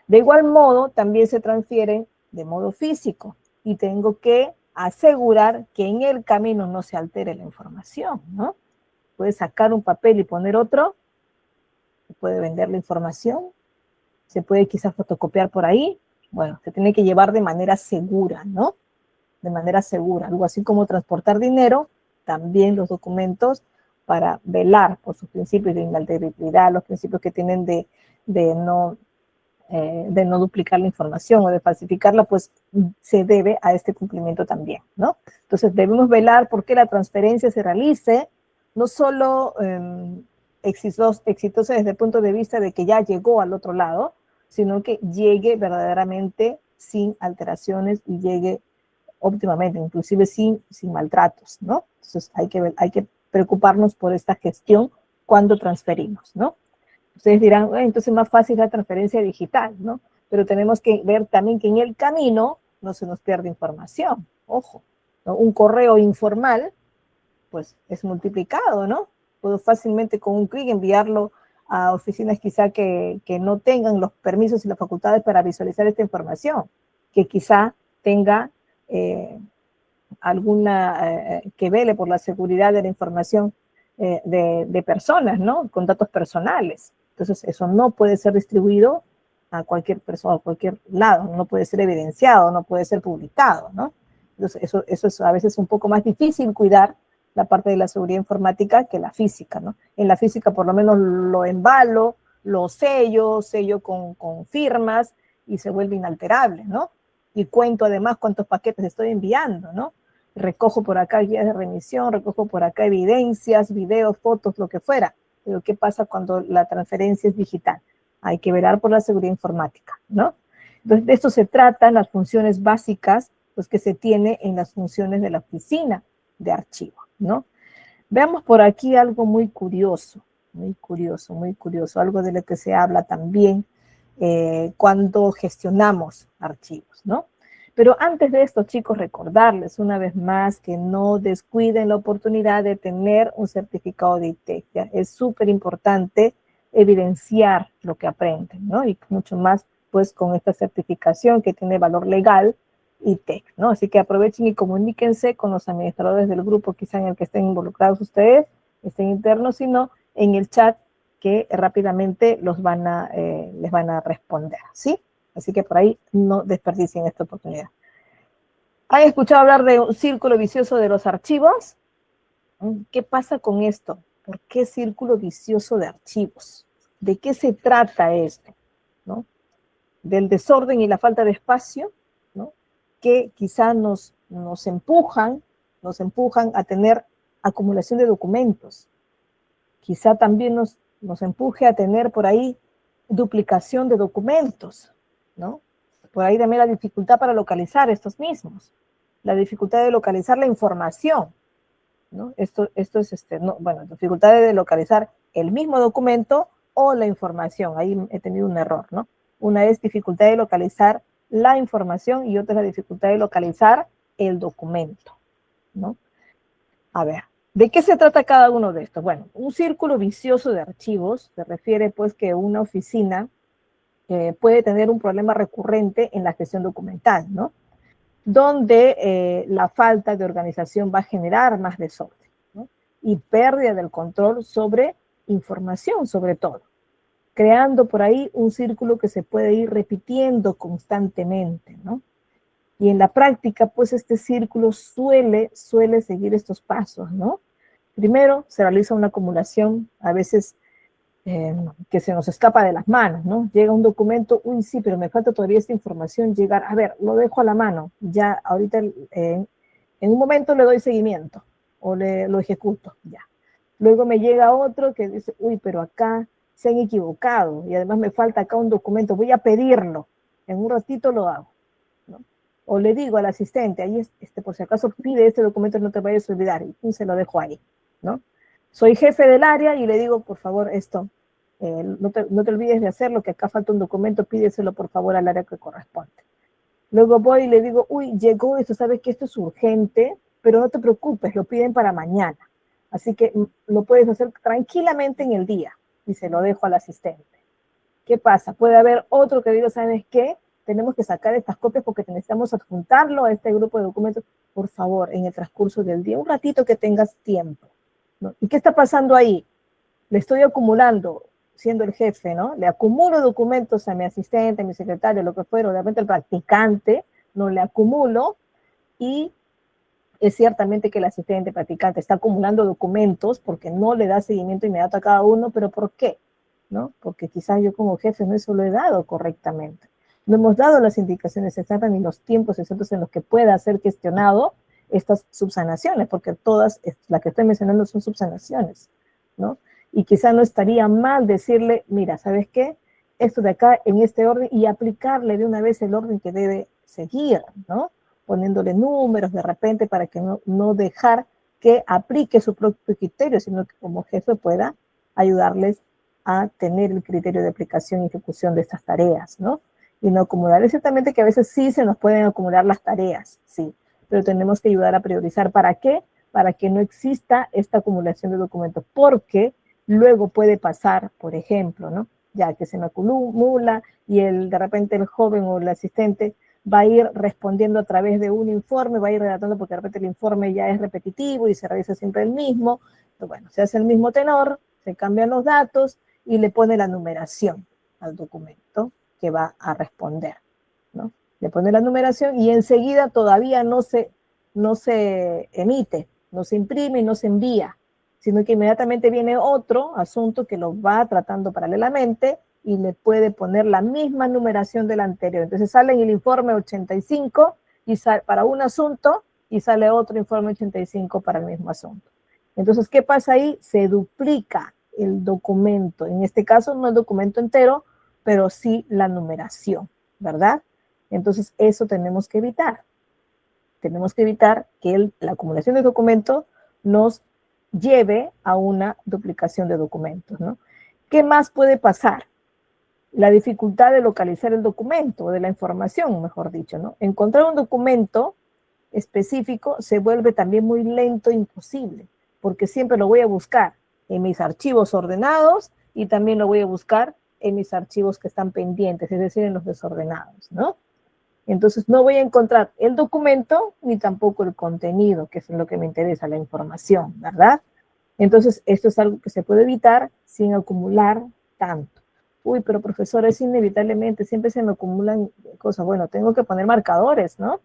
De igual modo, también se transfieren de modo físico y tengo que asegurar que en el camino no se altere la información, ¿no? Puedes sacar un papel y poner otro, se puede vender la información, se puede quizás fotocopiar por ahí, bueno, se tiene que llevar de manera segura, ¿no? De manera segura, algo así como transportar dinero, también los documentos para velar por sus principios de inalterabilidad, los principios que tienen de no duplicar la información o de falsificarla, pues se debe a este cumplimiento también, ¿no? Entonces debemos velar por que la transferencia se realice, no solo exitosa desde el punto de vista de que ya llegó al otro lado, sino que llegue verdaderamente sin alteraciones y llegue óptimamente, inclusive sin maltratos, ¿no? Entonces hay que preocuparnos por esta gestión cuando transferimos, ¿no? Ustedes dirán, entonces es más fácil la transferencia digital, ¿no? Pero tenemos que ver también que en el camino no se nos pierde información, ojo, ¿no? Un correo informal, pues es multiplicado, ¿no? Puedo fácilmente con un clic enviarlo a oficinas quizá que no tengan los permisos y las facultades para visualizar esta información, que quizá tenga que vele por la seguridad de la información de personas, ¿no? Con datos personales. Entonces, eso no puede ser distribuido a cualquier persona, a cualquier lado, no puede ser evidenciado, no puede ser publicado, ¿no? Entonces, eso es a veces un poco más difícil cuidar la parte de la seguridad informática que la física, ¿no? En la física por lo menos lo embalo, lo sello con firmas y se vuelve inalterable, ¿no? Y cuento además cuántos paquetes estoy enviando, ¿no? Recojo por acá guías de remisión, recojo por acá evidencias, videos, fotos, lo que fuera. Pero ¿qué pasa cuando la transferencia es digital? Hay que velar por la seguridad informática, ¿no? Entonces, de esto se tratan las funciones básicas pues, que se tiene en las funciones de la oficina de archivo, ¿no? Veamos por aquí algo muy curioso, algo de lo que se habla también cuando gestionamos archivos, ¿no? Pero antes de esto, chicos, recordarles una vez más que no descuiden la oportunidad de tener un certificado de ITEC. ¿Ya? Es súper importante evidenciar lo que aprenden, ¿no? Y mucho más, pues, con esta certificación que tiene valor legal ITEC, ¿no? Así que aprovechen y comuníquense con los administradores del grupo, quizá en el que estén involucrados ustedes, estén internos, sino en el chat que rápidamente les van a responder, ¿sí? Así que por ahí no desperdicien esta oportunidad. ¿Han escuchado hablar de un círculo vicioso de los archivos? ¿Qué pasa con esto? ¿Por qué círculo vicioso de archivos? ¿De qué se trata esto? ¿No? Del desorden y la falta de espacio, ¿no? Que quizá nos empujan a tener acumulación de documentos. Quizá también nos empuje a tener por ahí duplicación de documentos, ¿no? Por ahí también la dificultad para localizar estos mismos, la dificultad de localizar la información, ¿no? Esto es, dificultad de localizar el mismo documento o la información. Ahí he tenido un error, ¿no? Una es dificultad de localizar la información y otra es la dificultad de localizar el documento, ¿no? A ver, ¿de qué se trata cada uno de estos? Bueno, un círculo vicioso de archivos se refiere pues que una oficina puede tener un problema recurrente en la gestión documental, ¿no? Donde la falta de organización va a generar más desorden, ¿no? Y pérdida del control sobre información, sobre todo, creando por ahí un círculo que se puede ir repitiendo constantemente, ¿no? Y en la práctica, pues este círculo suele seguir estos pasos, ¿no? Primero, se realiza una acumulación, a veces que se nos escapa de las manos, ¿no? Llega un documento, uy, sí, pero me falta todavía esta información, llegar, a ver, lo dejo a la mano, ya ahorita en un momento le doy seguimiento o lo ejecuto, ya. Luego me llega otro que dice, uy, pero acá se han equivocado y además me falta acá un documento, voy a pedirlo, en un ratito lo hago, ¿no? O le digo al asistente, ahí por si acaso pide este documento, no te vayas a olvidar, y se lo dejo ahí, ¿no? Soy jefe del área y le digo, por favor, esto, no te olvides de hacerlo, que acá falta un documento, pídeselo por favor al área que corresponde. Luego voy y le digo, uy, llegó esto, sabes que esto es urgente, pero no te preocupes, lo piden para mañana. Así que lo puedes hacer tranquilamente en el día y se lo dejo al asistente. ¿Qué pasa? Puede haber otro que diga, ¿sabes qué? Tenemos que sacar estas copias porque necesitamos adjuntarlo a este grupo de documentos. Por favor, en el transcurso del día, un ratito que tengas tiempo, ¿no? ¿Y qué está pasando ahí? Le estoy acumulando, siendo el jefe, ¿no? Le acumulo documentos a mi asistente, a mi secretario, lo que fuera, de repente el practicante, no le acumulo y es ciertamente que el asistente practicante está acumulando documentos porque no le da seguimiento inmediato a cada uno, pero ¿por qué? ¿No? Porque quizás yo como jefe no eso lo he dado correctamente. No hemos dado las indicaciones exactas ni los tiempos exactos en los que pueda ser gestionado estas subsanaciones, porque todas las que estoy mencionando son subsanaciones, ¿no? Y quizá no estaría mal decirle, mira, ¿sabes qué? Esto de acá en este orden y aplicarle de una vez el orden que debe seguir, ¿no? poniéndole números de repente para que no dejar que aplique su propio criterio, sino que como jefe pueda ayudarles a tener el criterio de aplicación y ejecución de estas tareas, ¿no? Y no acumular. Es ciertamente que a veces sí se nos pueden acumular las tareas, sí, pero tenemos que ayudar a priorizar. ¿Para qué? Para que no exista esta acumulación de documentos, porque luego puede pasar, por ejemplo, ¿no? Ya que se me acumula y de repente el joven o el asistente va a ir respondiendo a través de un informe, va a ir redactando porque de repente el informe ya es repetitivo y se realiza siempre el mismo. Pero bueno, se hace el mismo tenor, se cambian los datos y le pone la numeración al documento que va a responder, ¿no? Le pone la numeración y enseguida todavía no se emite, no se imprime y no se envía, sino que inmediatamente viene otro asunto que lo va tratando paralelamente y le puede poner la misma numeración del anterior. Entonces sale en el informe 85 y para un asunto y sale otro informe 85 para el mismo asunto. Entonces, ¿qué pasa ahí? Se duplica el documento. En este caso no el documento entero, pero sí la numeración, ¿verdad? Entonces, eso tenemos que evitar. Tenemos que evitar que la acumulación de documentos nos lleve a una duplicación de documentos, ¿no? ¿Qué más puede pasar? La dificultad de localizar el documento, o de la información, mejor dicho, ¿no? Encontrar un documento específico se vuelve también muy lento e imposible, porque siempre lo voy a buscar en mis archivos ordenados y también lo voy a buscar en mis archivos que están pendientes, es decir, en los desordenados, ¿no? Entonces no voy a encontrar el documento ni tampoco el contenido, que es lo que me interesa, la información, ¿verdad? Entonces esto es algo que se puede evitar sin acumular tanto. Uy, pero profesor, es inevitablemente, siempre se me acumulan cosas. Bueno, tengo que poner marcadores, ¿no?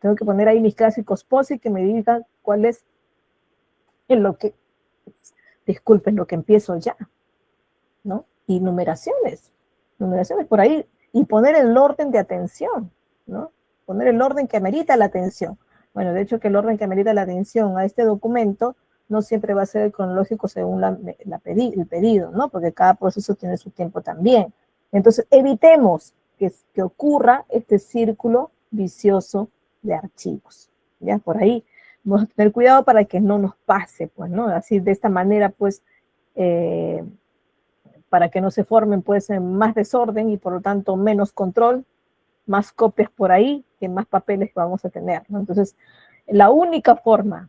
Tengo que poner ahí mis clásicos POSIT que me digan cuál es en lo que, disculpen, lo que empiezo ya, ¿no? Y numeraciones por ahí, y poner el orden de atención, ¿no? Poner el orden que amerita la atención. Bueno, de hecho que el orden que amerita la atención a este documento no siempre va a ser el cronológico según el pedido, ¿no? Porque cada proceso tiene su tiempo también. Entonces, evitemos que ocurra este círculo vicioso de archivos, ¿ya? Por ahí vamos a tener cuidado para que no nos pase, pues, ¿no? Así, de esta manera, pues, para que no se formen, pues, más desorden y, por lo tanto, menos control, más copias por ahí, que más papeles vamos a tener, ¿no? Entonces, la única forma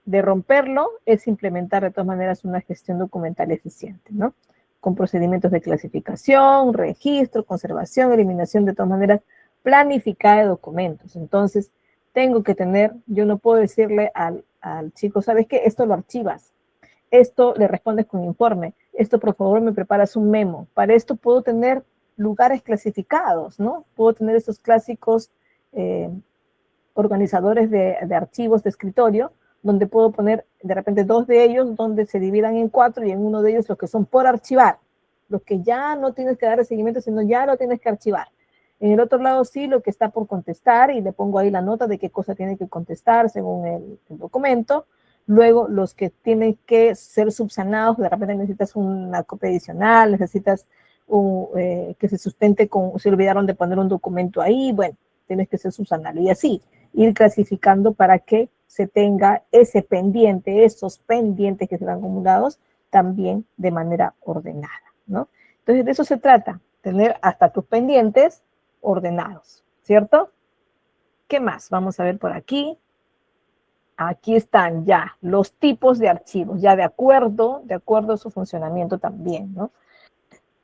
de romperlo es implementar de todas maneras una gestión documental eficiente, ¿no? Con procedimientos de clasificación, registro, conservación, eliminación, de todas maneras, planificada de documentos. Entonces, tengo que tener, yo no puedo decirle al chico, ¿sabes qué? Esto lo archivas, esto le respondes con informe, esto por favor me preparas un memo. Para esto puedo tener lugares clasificados, ¿no? Puedo tener esos clásicos organizadores de archivos de escritorio, donde puedo poner de repente 2 de ellos, donde se dividan en 4 y en uno de ellos los que son por archivar, los que ya no tienes que dar seguimiento, sino ya lo tienes que archivar. En el otro lado sí, lo que está por contestar y le pongo ahí la nota de qué cosa tiene que contestar según el documento. Luego los que tienen que ser subsanados, de repente necesitas una copia adicional, necesitas que se sustente con, se olvidaron de poner un documento ahí, bueno, tienes que ser subsanado y así ir clasificando para que se tenga ese pendiente, esos pendientes que se van acumulados también de manera ordenada, ¿no? Entonces de eso se trata, tener hasta tus pendientes ordenados, ¿cierto? ¿Qué más? Vamos a ver por aquí. Aquí están ya los tipos de archivos, ya de acuerdo a su funcionamiento también, ¿no?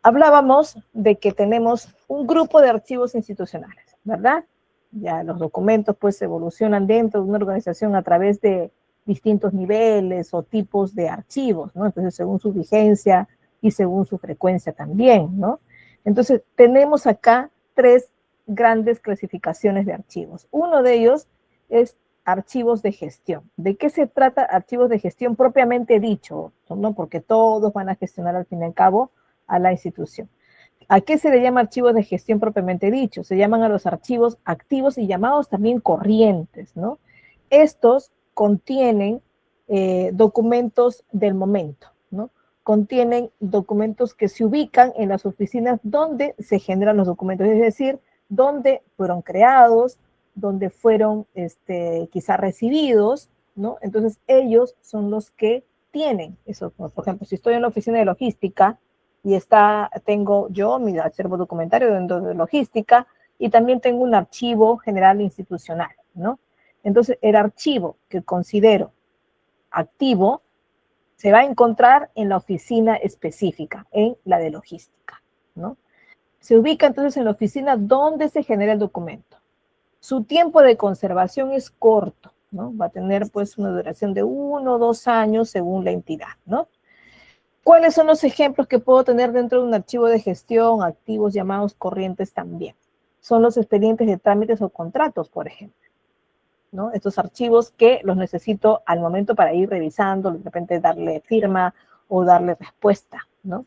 Hablábamos de que tenemos un grupo de archivos institucionales, ¿verdad? Ya los documentos pues evolucionan dentro de una organización a través de distintos niveles o tipos de archivos, ¿no? Entonces, según su vigencia y según su frecuencia también, ¿no? Entonces, tenemos acá 3 grandes clasificaciones de archivos. Uno de ellos es archivos de gestión. ¿De qué se trata archivos de gestión propiamente dicho? ¿No? Porque todos van a gestionar al fin y al cabo a la institución. ¿A qué se le llama archivos de gestión propiamente dicho? Se llaman a los archivos activos y llamados también corrientes, ¿no? Estos contienen documentos del momento, ¿no? Contienen documentos que se ubican en las oficinas donde se generan los documentos, es decir, donde fueron creados, donde fueron quizá recibidos, ¿no? Entonces ellos son los que tienen eso. Por ejemplo, si estoy en la oficina de logística y tengo yo mi acervo documentario dentro de logística y también tengo un archivo general institucional, ¿no? Entonces el archivo que considero activo se va a encontrar en la oficina específica, en la de logística, ¿no? Se ubica entonces en la oficina donde se genera el documento. Su tiempo de conservación es corto, ¿no? Va a tener pues una duración de 1 o 2 años según la entidad, ¿no? ¿Cuáles son los ejemplos que puedo tener dentro de un archivo de gestión, activos llamados corrientes también? Son los expedientes de trámites o contratos, por ejemplo, ¿no? Estos archivos que los necesito al momento para ir revisando, de repente darle firma o darle respuesta, ¿no?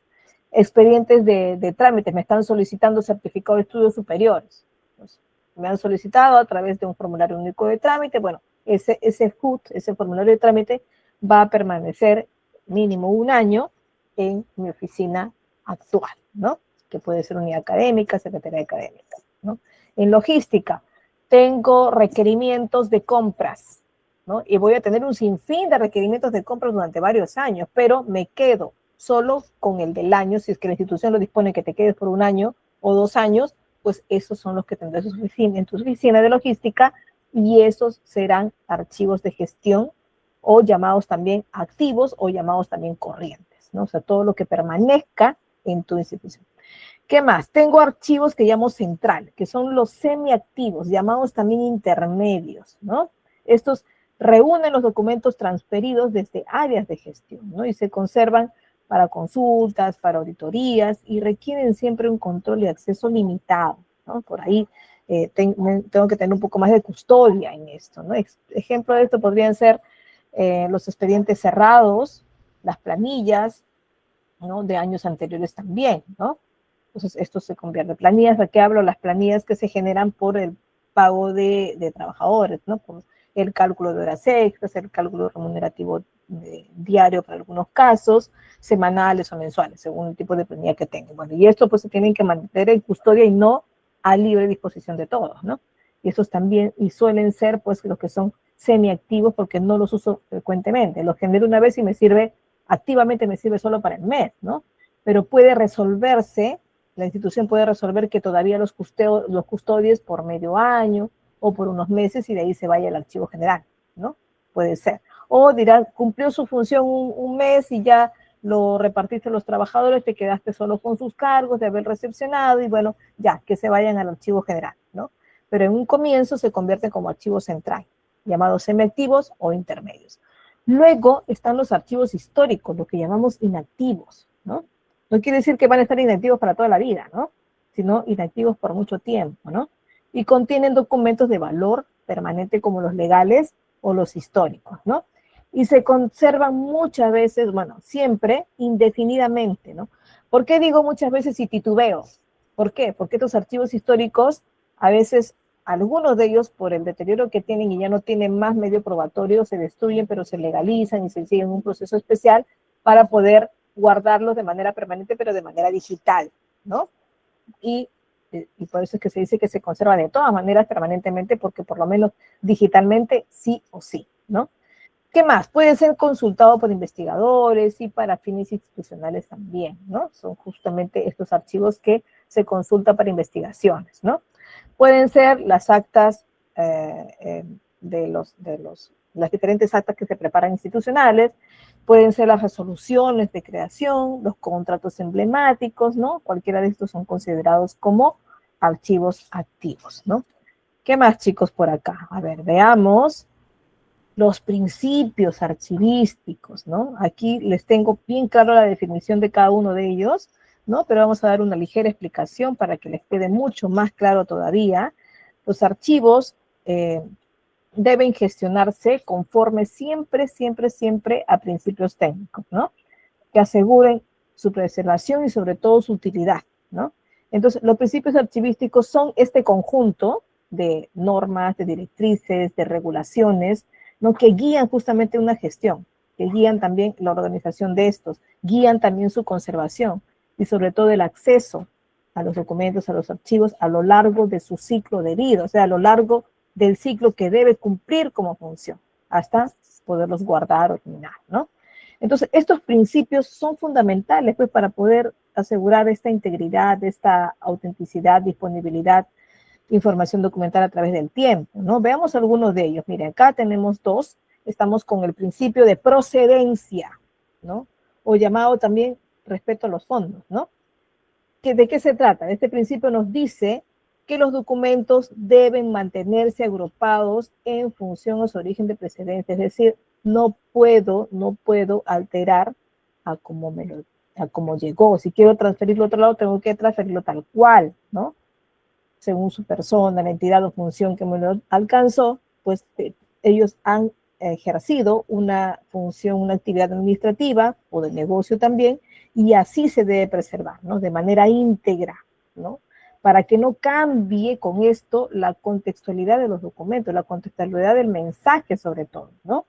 Expedientes de trámites, me están solicitando certificado de estudios superiores. Pues, me han solicitado a través de un formulario único de trámite. Bueno, ese FUT, ese formulario de trámite, va a permanecer mínimo 1 año en mi oficina actual, ¿no? Que puede ser unidad académica, secretaría académica, ¿no? En logística, tengo requerimientos de compras, ¿no? Y voy a tener un sinfín de requerimientos de compras durante varios años, pero me quedo solo con el del año. Si es que la institución lo dispone que te quedes por 1 año o 2 años, pues esos son los que tendrás en tu oficina de logística y esos serán archivos de gestión o llamados también activos o llamados también corrientes, ¿no? O sea, todo lo que permanezca en tu institución. ¿Qué más? Tengo archivos que llamo central, que son los semiactivos, llamados también intermedios, ¿no? Estos reúnen los documentos transferidos desde áreas de gestión, ¿no? Y se conservan para consultas, para auditorías, y requieren siempre un control y acceso limitado, ¿no? Por ahí tengo que tener un poco más de custodia en esto, ¿no? Ejemplo de esto podrían ser los expedientes cerrados, las planillas, ¿no? De años anteriores también, ¿no? Entonces, esto se convierte en planillas. ¿De qué hablo? Las planillas que se generan por el pago de trabajadores, ¿no? Por el cálculo de horas extras, el cálculo remunerativo diario para algunos casos, semanales o mensuales, según el tipo de planilla que tengan. Bueno, y esto pues se tienen que mantener en custodia y no a libre disposición de todos, ¿no? Y estos también, y suelen ser pues los que son semiactivos porque no los uso frecuentemente. Los genero una vez y me sirve, activamente me sirve solo para el mes, ¿no? Pero puede resolverse, la institución puede resolver que todavía los custodies por medio año o por unos meses y de ahí se vaya al archivo general, ¿no? Puede ser. O dirán, cumplió su función un mes y ya lo repartiste a los trabajadores, te quedaste solo con sus cargos de haber recepcionado y bueno, ya, que se vayan al archivo general, ¿no? Pero en un comienzo se convierten como archivo central, llamados semiactivos o intermedios. Luego están los archivos históricos, lo que llamamos inactivos, ¿no? No quiere decir que van a estar inactivos para toda la vida, ¿no? Sino inactivos por mucho tiempo, ¿no? Y contienen documentos de valor permanente como los legales o los históricos, ¿no? Y se conservan muchas veces, bueno, siempre indefinidamente, ¿no? ¿Por qué digo muchas veces y titubeo? ¿Por qué? Porque estos archivos históricos, a veces, algunos de ellos, por el deterioro que tienen y ya no tienen más medio probatorio, se destruyen, pero se legalizan y se siguen un proceso especial para poder guardarlos de manera permanente, pero de manera digital, ¿no? Y por eso es que se dice que se conserva de todas maneras permanentemente, porque por lo menos digitalmente sí o sí, ¿no? ¿Qué más? Puede ser consultado por investigadores y para fines institucionales también, ¿no? Son justamente estos archivos que se consultan para investigaciones, ¿no? Pueden ser las actas las diferentes actas que se preparan institucionales, pueden ser las resoluciones de creación, los contratos emblemáticos, ¿no? Cualquiera de estos son considerados como archivos activos, ¿no? ¿Qué más, chicos, por acá? A ver, veamos los principios archivísticos, ¿no? Aquí les tengo bien claro la definición de cada uno de ellos, ¿no? Pero vamos a dar una ligera explicación para que les quede mucho más claro todavía. Los archivos deben gestionarse conforme siempre, siempre, siempre a principios técnicos, ¿no? Que aseguren su preservación y sobre todo su utilidad, ¿no? Entonces, los principios archivísticos son este conjunto de normas, de directrices, de regulaciones, ¿no? Que guían justamente una gestión, que guían también la organización de estos, guían también su conservación y sobre todo el acceso a los documentos, a los archivos a lo largo de su ciclo de vida, o sea, a lo largo del ciclo que debe cumplir como función, hasta poderlos guardar o eliminar, ¿no? Entonces, estos principios son fundamentales, pues, para poder asegurar esta integridad, esta autenticidad, disponibilidad, información documental a través del tiempo, ¿no? Veamos algunos de ellos. Miren, acá tenemos dos. Estamos con el principio de procedencia, ¿no? O llamado también respeto a los fondos, ¿no? ¿De qué se trata? Este principio nos dice que los documentos deben mantenerse agrupados en función a su origen de precedencia, es decir, no puedo alterar a cómo llegó. Si quiero transferirlo a otro lado, tengo que transferirlo tal cual, ¿no? Según su persona, la entidad o función que me lo alcanzó, pues ellos han ejercido una función, una actividad administrativa o de negocio también, y así se debe preservar, ¿no? De manera íntegra, ¿no? Para que no cambie con esto la contextualidad de los documentos, la contextualidad del mensaje sobre todo, ¿no?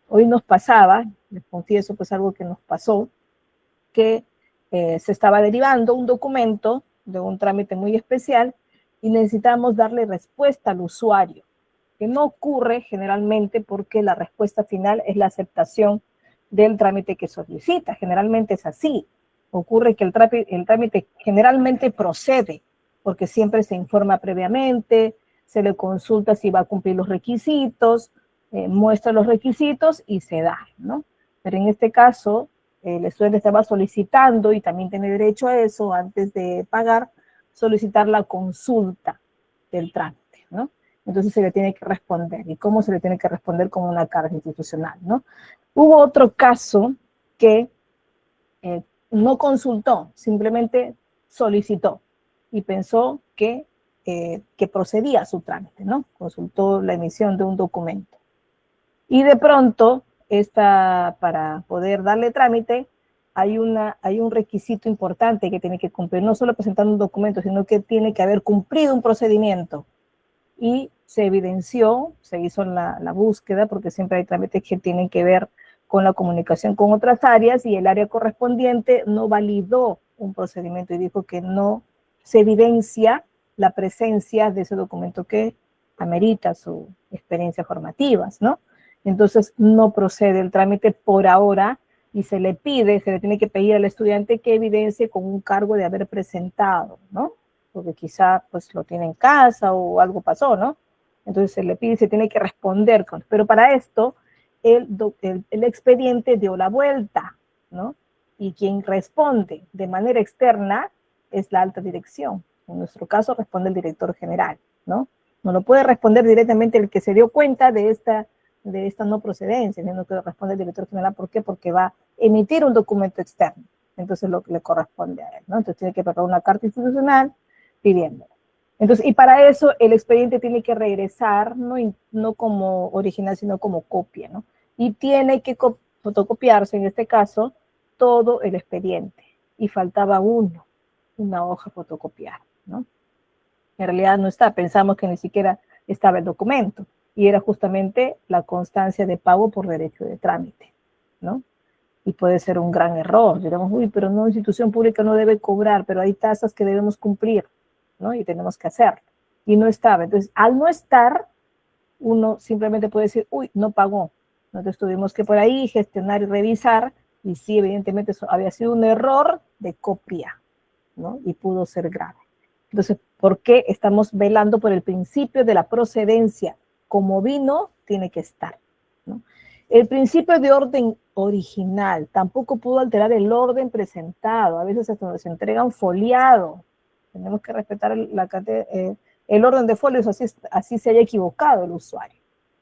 Hoy nos pasaba, les confieso, pues algo que nos pasó, que se estaba derivando un documento de un trámite muy especial y necesitamos darle respuesta al usuario, que no ocurre generalmente porque la respuesta final es la aceptación del trámite que solicita. Generalmente es así. Ocurre que el trámite generalmente procede, porque siempre se informa previamente, se le consulta si va a cumplir los requisitos, muestra los requisitos y se da, ¿no? Pero en este caso, el estudiante estaba solicitando, y también tiene derecho a eso antes de pagar, solicitar la consulta del trámite, ¿no? Entonces se le tiene que responder. ¿Y cómo se le tiene que responder? Como una carga institucional, ¿no? Hubo otro caso que no consultó, simplemente solicitó y pensó que procedía a su trámite, ¿no? Consultó la emisión de un documento. Y de pronto, para poder darle trámite, hay un requisito importante que tiene que cumplir, no solo presentando un documento, sino que tiene que haber cumplido un procedimiento. Y se evidenció, se hizo la búsqueda, porque siempre hay trámites que tienen que ver con la comunicación con otras áreas, y el área correspondiente no validó un procedimiento y dijo que no se evidencia la presencia de ese documento que amerita su experiencia formativa, ¿no? Entonces no procede el trámite por ahora, y se le tiene que pedir al estudiante que evidencie con un cargo de haber presentado, ¿no? Porque quizá pues lo tiene en casa o algo pasó, ¿no? Entonces se le pide y se tiene que responder. Pero para esto, el expediente dio la vuelta, ¿no? Y quien responde de manera externa es la alta dirección. En nuestro caso responde el director general, ¿no? No lo puede responder directamente el que se dio cuenta de esta no procedencia, sino que responde el director general. ¿Por qué? Porque va a emitir un documento externo. Entonces lo que le corresponde a él, ¿no? Entonces tiene que preparar una carta institucional pidiéndolo. Entonces, y para eso el expediente tiene que regresar, no como original, sino como copia, ¿no? Y tiene que fotocopiarse, en este caso, todo el expediente. Y faltaba una hoja fotocopiada, ¿no? En realidad no está, pensamos que ni siquiera estaba el documento, y era justamente la constancia de pago por derecho de trámite, ¿no? Y puede ser un gran error. Diremos, uy, pero no, institución pública no debe cobrar, pero hay tasas que debemos cumplir, ¿no? Y tenemos que hacerlo. Y no estaba. Entonces, al no estar, uno simplemente puede decir, uy, no pagó. Entonces tuvimos que por ahí gestionar y revisar, y sí, evidentemente eso había sido un error de copia, ¿no? Y pudo ser grave. Entonces, ¿por qué estamos velando por el principio de la procedencia? Como vino, tiene que estar, ¿no? El principio de orden original tampoco pudo alterar el orden presentado. A veces hasta nos entregan foliado. Tenemos que respetar el orden de folios, así se haya equivocado el usuario,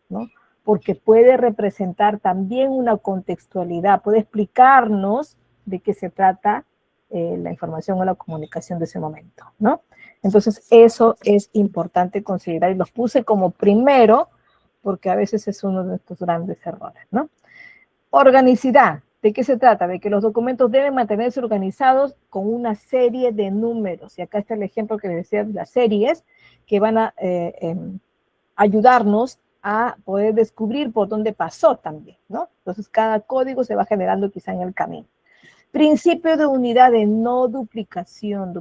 ¿no? Porque puede representar también una contextualidad, puede explicarnos de qué se trata la información o la comunicación de ese momento, ¿no? Entonces, eso es importante considerar, y los puse como primero, porque a veces es uno de estos grandes errores, ¿no? Organicidad. ¿De qué se trata? De que los documentos deben mantenerse organizados con una serie de números. Y acá está el ejemplo que les decía de las series, que van a ayudarnos a poder descubrir por dónde pasó también, ¿no? Entonces, cada código se va generando quizá en el camino. Principio de unidad de no duplicación,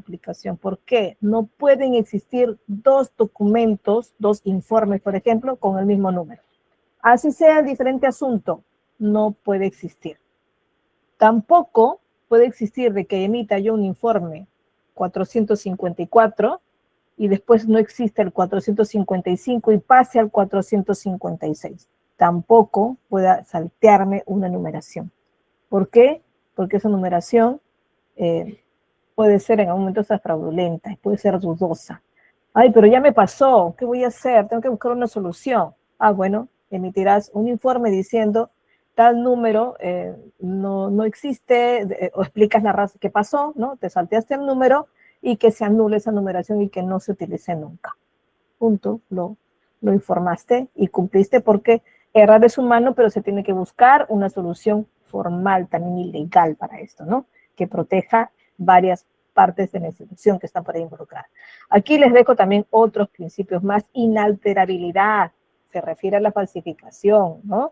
¿Por qué? No pueden existir dos documentos, dos informes, por ejemplo, con el mismo número. Así sea diferente asunto, no puede existir. Tampoco puede existir de que emita yo un informe 454 y después no existe el 455 y pase al 456. Tampoco pueda saltearme una numeración. ¿Por qué? Porque esa numeración puede ser en algún momento hasta fraudulenta, puede ser dudosa. Ay, pero ya me pasó, ¿qué voy a hacer? Tengo que buscar una solución. Ah, bueno, emitirás un informe diciendo tal número no existe, o explicas la razón que pasó, ¿no? Te salteaste el número y que se anule esa numeración y que no se utilice nunca. Punto, lo informaste y cumpliste porque errar es humano, pero se tiene que buscar una solución formal, también ilegal para esto, ¿no? Que proteja varias partes de la institución que están por ahí involucradas. Aquí les dejo también otros principios más. Inalterabilidad, se refiere a la falsificación, ¿no?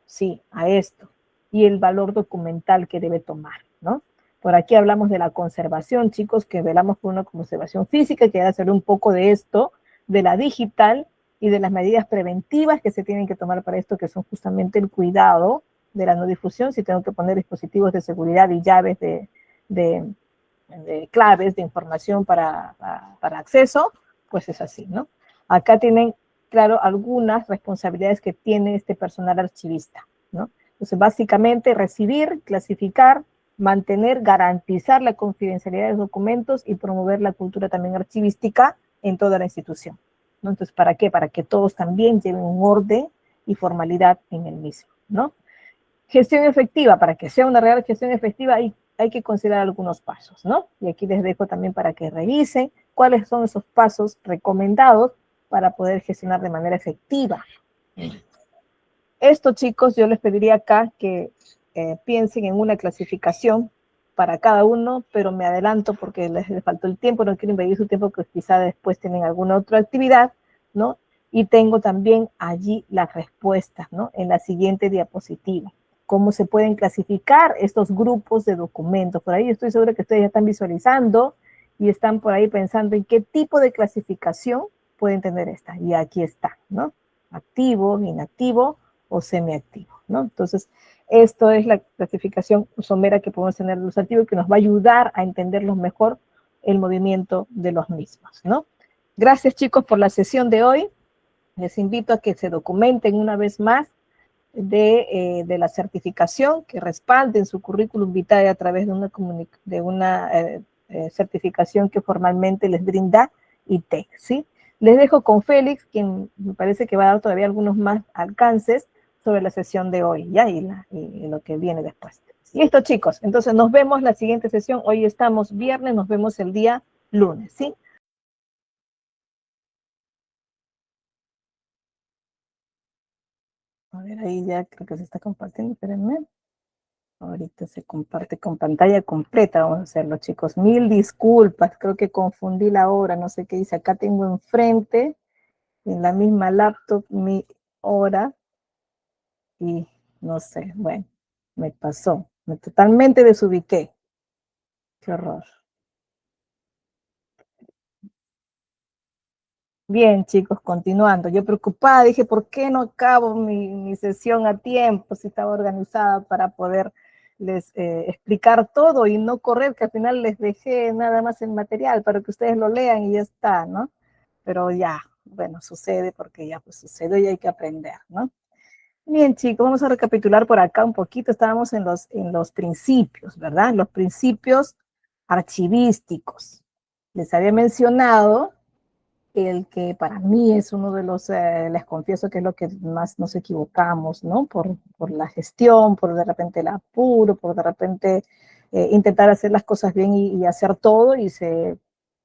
Sí, a esto. Y el valor documental que debe tomar, ¿no? Por aquí hablamos de la conservación, chicos, que velamos por una conservación física, que debe hacer un poco de esto, de la digital y de las medidas preventivas que se tienen que tomar para esto, que son justamente el cuidado de la no difusión, si tengo que poner dispositivos de seguridad y llaves de claves de información para acceso, pues es así, ¿no? Acá tienen, claro, algunas responsabilidades que tiene este personal archivista, ¿no? Entonces, básicamente, recibir, clasificar, mantener, garantizar la confidencialidad de los documentos y promover la cultura también archivística en toda la institución, ¿no? Entonces, ¿para qué? Para que todos también lleven un orden y formalidad en el mismo, ¿no? Gestión efectiva, para que sea una real gestión efectiva hay que considerar algunos pasos, ¿no? Y aquí les dejo también para que revisen cuáles son esos pasos recomendados para poder gestionar de manera efectiva. Esto, chicos, yo les pediría acá que piensen en una clasificación para cada uno, pero me adelanto porque les faltó el tiempo, no quiero invadir su tiempo, que quizá después tienen alguna otra actividad, ¿no? Y tengo también allí las respuestas, ¿no? En la siguiente diapositiva. Cómo se pueden clasificar estos grupos de documentos. Por ahí estoy segura que ustedes ya están visualizando y están por ahí pensando en qué tipo de clasificación pueden tener esta. Y aquí está, ¿no? Activo, inactivo o semiactivo, ¿no? Entonces, esto es la clasificación somera que podemos tener de los activos, que nos va a ayudar a entenderlos mejor el movimiento de los mismos, ¿no? Gracias, chicos, por la sesión de hoy. Les invito a que se documenten una vez más de la certificación, que respalden su currículum vitae a través de una certificación que formalmente les brinda ITEC, ¿sí? Les dejo con Félix, quien me parece que va a dar todavía algunos más alcances sobre la sesión de hoy, ¿ya? Y lo que viene después. Y esto, chicos, entonces nos vemos la siguiente sesión. Hoy estamos viernes, nos vemos el día lunes, ¿sí? A ver, ahí ya creo que se está compartiendo, espérenme. Ahorita se comparte con pantalla completa, vamos a hacerlo, chicos. Mil disculpas, creo que confundí la hora, no sé qué dice. Acá tengo enfrente, en la misma laptop, mi hora y no sé, bueno, me pasó. Me totalmente desubiqué. Qué horror. Bien, chicos, continuando. Yo preocupada, dije, ¿por qué no acabo mi sesión a tiempo? Si estaba organizada para poder les explicar todo y no correr, que al final les dejé nada más el material para que ustedes lo lean y ya está, ¿no? Pero ya, bueno, sucede porque ya pues sucedió y hay que aprender, ¿no? Bien, chicos, vamos a recapitular por acá un poquito. Estábamos en los principios, ¿verdad? Los principios archivísticos. Les había mencionado el que para mí es uno de los, les confieso que es lo que más nos equivocamos, ¿no? Por la gestión, por de repente el apuro, por de repente intentar hacer las cosas bien y hacer todo y se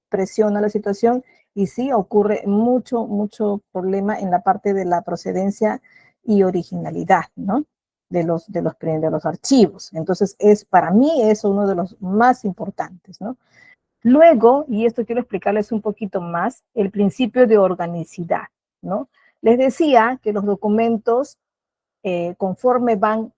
presiona la situación y sí ocurre mucho problema en la parte de la procedencia y originalidad, ¿no? De los archivos. Entonces, para mí es uno de los más importantes, ¿no? Luego, y esto quiero explicarles un poquito más, el principio de organicidad, ¿no? Les decía que los documentos, conforme van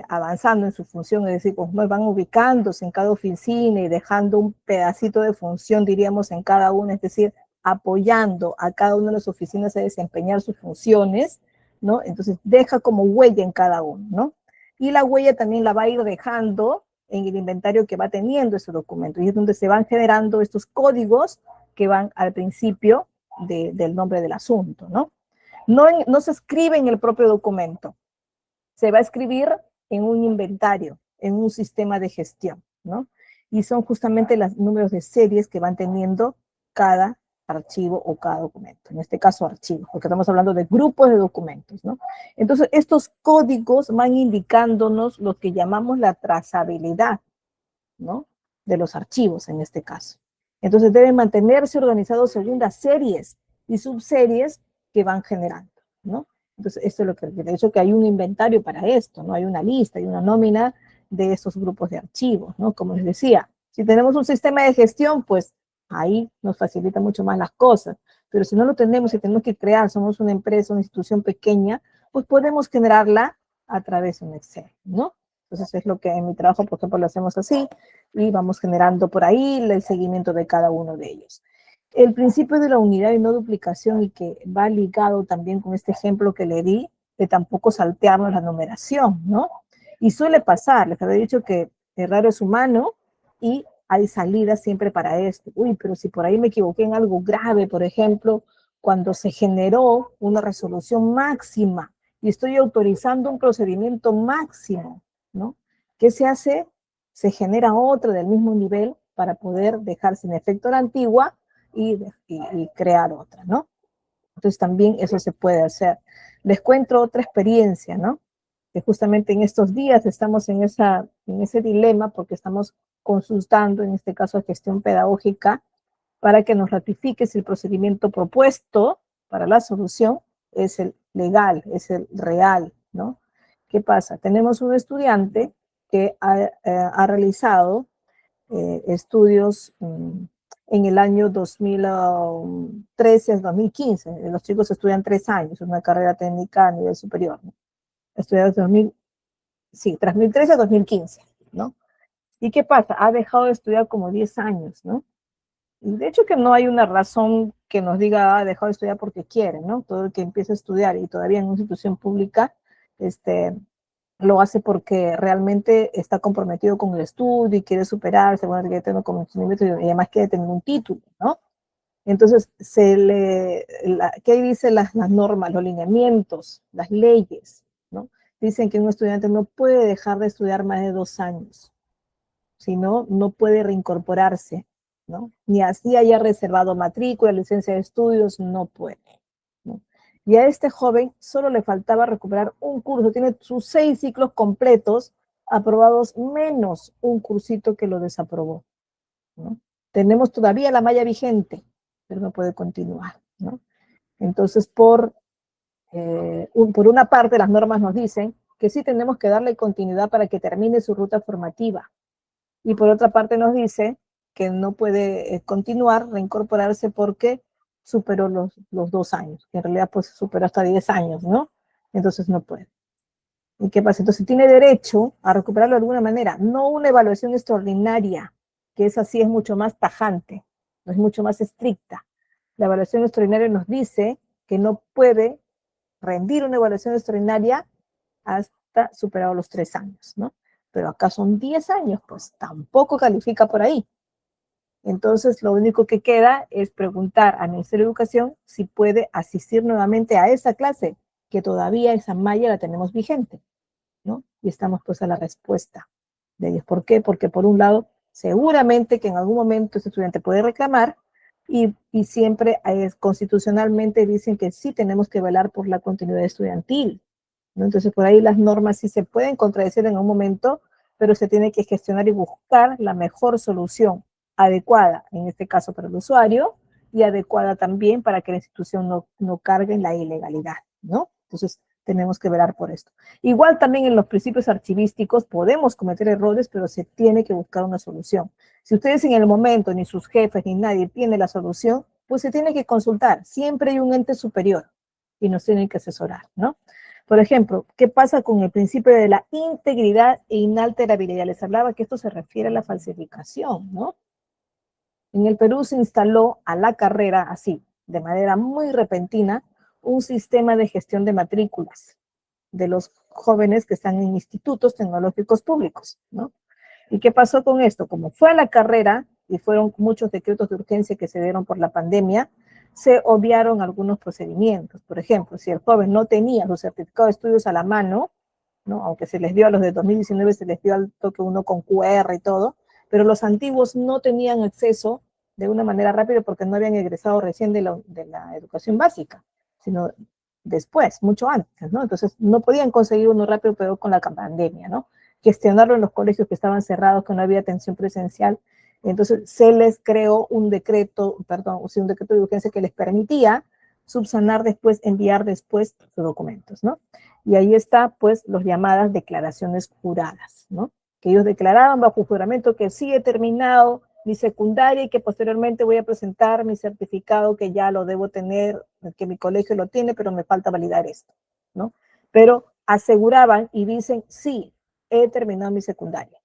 avanzando en su función, es decir, pues van ubicándose en cada oficina y dejando un pedacito de función, diríamos, en cada una, es decir, apoyando a cada una de las oficinas a desempeñar sus funciones, ¿no? Entonces deja como huella en cada uno, ¿no? Y la huella también la va a ir dejando en el inventario que va teniendo ese documento, y es donde se van generando estos códigos que van al principio del nombre del asunto, ¿no? No se escribe en el propio documento, se va a escribir en un inventario, en un sistema de gestión, ¿no? Y son justamente los números de series que van teniendo cada archivo o cada documento, en este caso archivos, porque estamos hablando de grupos de documentos, ¿no? Entonces, estos códigos van indicándonos lo que llamamos la trazabilidad, ¿no? De los archivos en este caso. Entonces, deben mantenerse organizados según las series y subseries que van generando, ¿no? Entonces, esto es lo que, de hecho, que hay un inventario para esto, ¿no? Hay una lista, hay una nómina de esos grupos de archivos, ¿no? Como les decía, si tenemos un sistema de gestión, pues ahí nos facilita mucho más las cosas. Pero si no lo tenemos y tenemos que crear, somos una empresa, una institución pequeña, pues podemos generarla a través de un Excel, ¿no? Entonces es lo que en mi trabajo, por ejemplo, lo hacemos así y vamos generando por ahí el seguimiento de cada uno de ellos. El principio de la unidad y no duplicación, y que va ligado también con este ejemplo que le di, de tampoco saltearnos la numeración, ¿no? Y suele pasar, les había dicho que errar es humano y hay salidas siempre para esto. Uy, pero si por ahí me equivoqué en algo grave, por ejemplo, cuando se generó una resolución máxima y estoy autorizando un procedimiento máximo, ¿no? ¿Qué se hace? Se genera otra del mismo nivel para poder dejar sin efecto la antigua y crear otra, ¿no? Entonces también eso se puede hacer. Les cuento otra experiencia, ¿no? Que justamente en estos días estamos en ese dilema porque estamos consultando, en este caso a gestión pedagógica, para que nos ratifique si el procedimiento propuesto para la solución es el legal, es el real, ¿no? ¿Qué pasa? Tenemos un estudiante que ha realizado estudios en el año 2013 a 2015. Los chicos estudian 3 años, una carrera técnica a nivel superior, ¿no? Estudiaron 2013 a 2015, ¿no? ¿Y qué pasa? Ha dejado de estudiar como 10 años, ¿no? Y de hecho que no hay una razón que nos diga, ha dejado de estudiar porque quiere, ¿no? Todo el que empieza a estudiar y todavía en una institución pública, lo hace porque realmente está comprometido con el estudio y quiere superarse, bueno, quiere tener conocimiento y además quiere tener un título, ¿no? Entonces, ¿qué dicen las normas, los lineamientos, las leyes, ¿no? Dicen que un estudiante no puede dejar de estudiar más de 2 años, si no, no puede reincorporarse, ¿no? Ni así haya reservado matrícula, licencia de estudios, no puede, ¿no? Y a este joven solo le faltaba recuperar un curso, tiene sus 6 ciclos completos aprobados, menos un cursito que lo desaprobó, ¿no? Tenemos todavía la malla vigente, pero no puede continuar, ¿no? Entonces, por una parte, las normas nos dicen que sí tenemos que darle continuidad para que termine su ruta formativa, y por otra parte nos dice que no puede continuar, reincorporarse porque superó los 2 años, que en realidad pues superó hasta 10 años, ¿no? Entonces no puede. ¿Y qué pasa? Entonces tiene derecho a recuperarlo de alguna manera, no una evaluación extraordinaria, que esa sí es mucho más tajante, es mucho más estricta. La evaluación extraordinaria nos dice que no puede rendir una evaluación extraordinaria hasta superado los 3 años, ¿no? Pero acá son 10 años, pues tampoco califica por ahí. Entonces, lo único que queda es preguntar al Ministerio de Educación si puede asistir nuevamente a esa clase, que todavía esa malla la tenemos vigente, ¿no? Y estamos pues a la respuesta de ellos. ¿Por qué? Porque por un lado, seguramente que en algún momento ese estudiante puede reclamar y siempre constitucionalmente dicen que sí tenemos que velar por la continuidad estudiantil, ¿no? Entonces, por ahí las normas sí se pueden contradecir en un momento, pero se tiene que gestionar y buscar la mejor solución adecuada, en este caso para el usuario, y adecuada también para que la institución no cargue en la ilegalidad, ¿no? Entonces, tenemos que velar por esto. Igual también en los principios archivísticos podemos cometer errores, pero se tiene que buscar una solución. Si ustedes en el momento, ni sus jefes, ni nadie tiene la solución, pues se tiene que consultar. Siempre hay un ente superior y nos tienen que asesorar, ¿no? Por ejemplo, ¿qué pasa con el principio de la integridad e inalterabilidad? Les hablaba que esto se refiere a la falsificación, ¿no? En el Perú se instaló a la carrera, así, de manera muy repentina, un sistema de gestión de matrículas de los jóvenes que están en institutos tecnológicos públicos, ¿no? ¿Y qué pasó con esto? Como fue a la carrera, y fueron muchos decretos de urgencia que se dieron por la pandemia, se obviaron algunos procedimientos. Por ejemplo, si el joven no tenía su certificado de estudios a la mano, ¿no? Aunque se les dio a los de 2019, se les dio al toque uno con QR y todo, pero los antiguos no tenían acceso de una manera rápida porque no habían egresado recién de la educación básica, sino después, mucho antes, ¿no? Entonces no podían conseguir uno rápido, pero con la pandemia, ¿no? Gestionarlo en los colegios que estaban cerrados, que no había atención presencial. Entonces se les creó un decreto, perdón, un decreto de urgencia que les permitía subsanar después, enviar después sus documentos, ¿no? Y ahí está, pues, las llamadas declaraciones juradas, ¿no? Que ellos declaraban bajo juramento que sí he terminado mi secundaria y que posteriormente voy a presentar mi certificado que ya lo debo tener, que mi colegio lo tiene, pero me falta validar esto, ¿no? Pero aseguraban y dicen, sí, he terminado mi secundaria.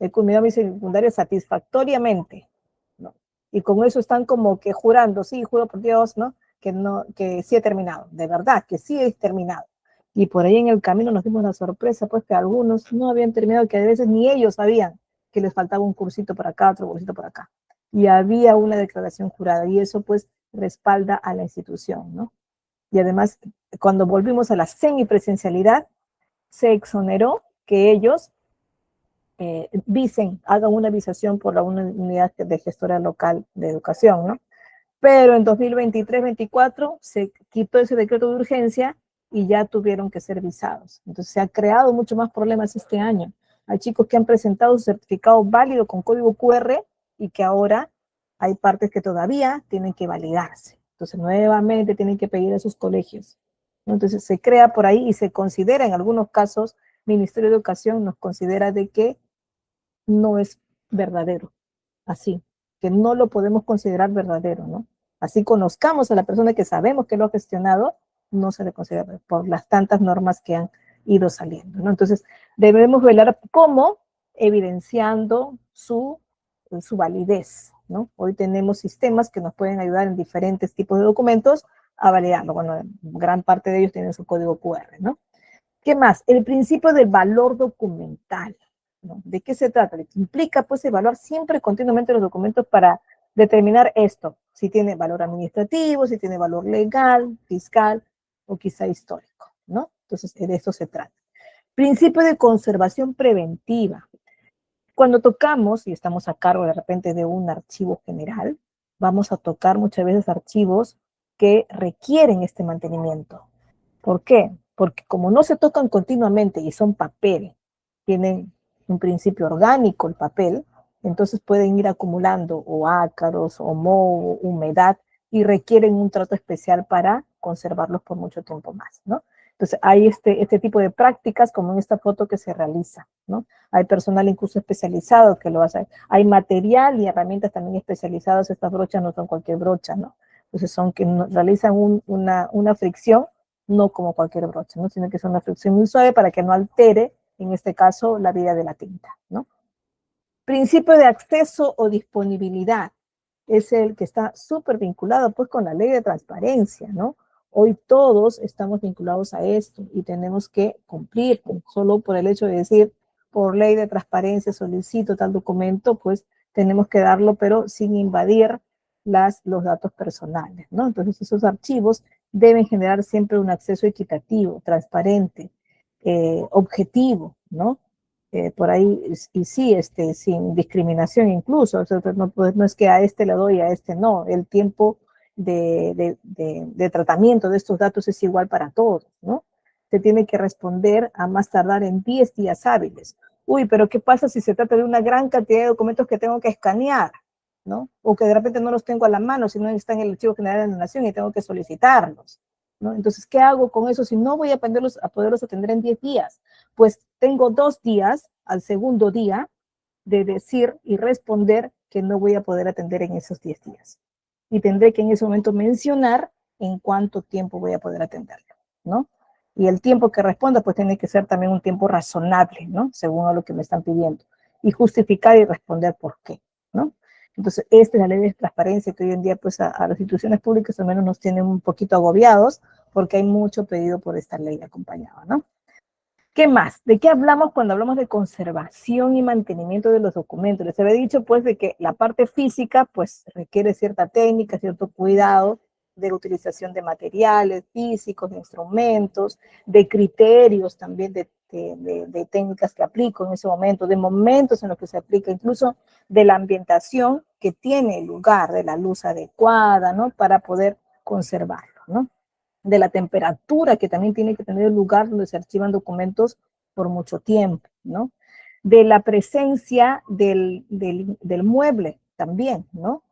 He culminado mi secundaria satisfactoriamente, ¿no? Y con eso están como que jurando, sí, juro por Dios, ¿no? Que sí he terminado, de verdad, que sí he terminado. Y por ahí en el camino nos dimos la sorpresa, pues que algunos no habían terminado, que a veces ni ellos sabían que les faltaba un cursito por acá, otro cursito por acá. Y había una declaración jurada y eso pues respalda a la institución, ¿no? Y además, cuando volvimos a la semipresencialidad, se exoneró que ellos hagan una visación por la unidad de gestora local de educación, ¿no? Pero en 2023-24 se quitó ese decreto de urgencia y ya tuvieron que ser visados. Entonces se ha creado mucho más problemas este año. Hay chicos que han presentado su certificado válido con código QR y que ahora hay partes que todavía tienen que validarse. Entonces nuevamente tienen que pedir a sus colegios, ¿no? Entonces se crea por ahí y se considera en algunos casos, Ministerio de Educación nos considera de que no es verdadero, así, que no lo podemos considerar verdadero, ¿no? Así conozcamos a la persona que sabemos que lo ha gestionado, no se le considera por las tantas normas que han ido saliendo, ¿no? Entonces, debemos velar cómo evidenciando su validez, ¿no? Hoy tenemos sistemas que nos pueden ayudar en diferentes tipos de documentos a validarlo. Bueno, gran parte de ellos tienen su código QR, ¿no? ¿Qué más? El principio del valor documental, ¿no? ¿De qué se trata? Implica pues evaluar siempre continuamente los documentos para determinar esto, si tiene valor administrativo, si tiene valor legal, fiscal o quizá histórico, ¿no? Entonces, de eso se trata. Principio de conservación preventiva. Cuando tocamos y estamos a cargo de repente de un archivo general, vamos a tocar muchas veces archivos que requieren este mantenimiento. ¿Por qué? Porque como no se tocan continuamente y son papel, tienen un principio orgánico el papel, entonces pueden ir acumulando o ácaros o moho, humedad y requieren un trato especial para conservarlos por mucho tiempo más, ¿no? Entonces hay este tipo de prácticas como en esta foto que se realiza, ¿no? Hay personal incluso especializado que lo hace, hay material y herramientas también especializadas, estas brochas no son cualquier brocha, ¿no? Entonces son que realizan una fricción no como cualquier brocha, ¿no? Sino que es una fricción muy suave para que no altere, en este caso, la vida de la tinta, ¿no? Principio de acceso o disponibilidad es el que está súper vinculado pues con la ley de transparencia, ¿no? Hoy todos estamos vinculados a esto y tenemos que cumplir, solo por el hecho de decir, por ley de transparencia solicito tal documento, pues tenemos que darlo, pero sin invadir los datos personales, ¿no? Entonces esos archivos deben generar siempre un acceso equitativo, transparente, objetivo, ¿no? Por ahí, y sí, sin discriminación incluso, o sea, no, pues, no es que a este le doy, a este no, el tiempo de tratamiento de estos datos es igual para todos, ¿no? Se tiene que responder a más tardar en 10 días hábiles. Uy, pero ¿qué pasa si se trata de una gran cantidad de documentos que tengo que escanear, ¿no? O que de repente no los tengo a la mano, sino están en el Archivo General de la Nación y tengo que solicitarlos, ¿no? Entonces, ¿qué hago con eso si no voy a poderlos atender en 10 días? Pues tengo 2 días al segundo día de decir y responder que no voy a poder atender en esos 10 días. Y tendré que en ese momento mencionar en cuánto tiempo voy a poder atenderlo, ¿no? Y el tiempo que responda, pues tiene que ser también un tiempo razonable, ¿no? Según a lo que me están pidiendo. Y justificar y responder por qué, ¿no? Entonces, esta es la ley de transparencia que hoy en día, pues, a las instituciones públicas al menos nos tienen un poquito agobiados porque hay mucho pedido por esta ley acompañada, ¿no? ¿Qué más? ¿De qué hablamos cuando hablamos de conservación y mantenimiento de los documentos? Les había dicho, pues, de que la parte física, pues, requiere cierta técnica, cierto cuidado de utilización de materiales físicos, de instrumentos, de criterios también de técnicas que aplico en ese momento, de momentos en los que se aplica, incluso de la ambientación que tiene el lugar, de la luz adecuada, ¿no? Para poder conservarlo, ¿no? De la temperatura que también tiene que tener el lugar donde se archivan documentos por mucho tiempo, ¿no? De la presencia del mueble también, ¿no?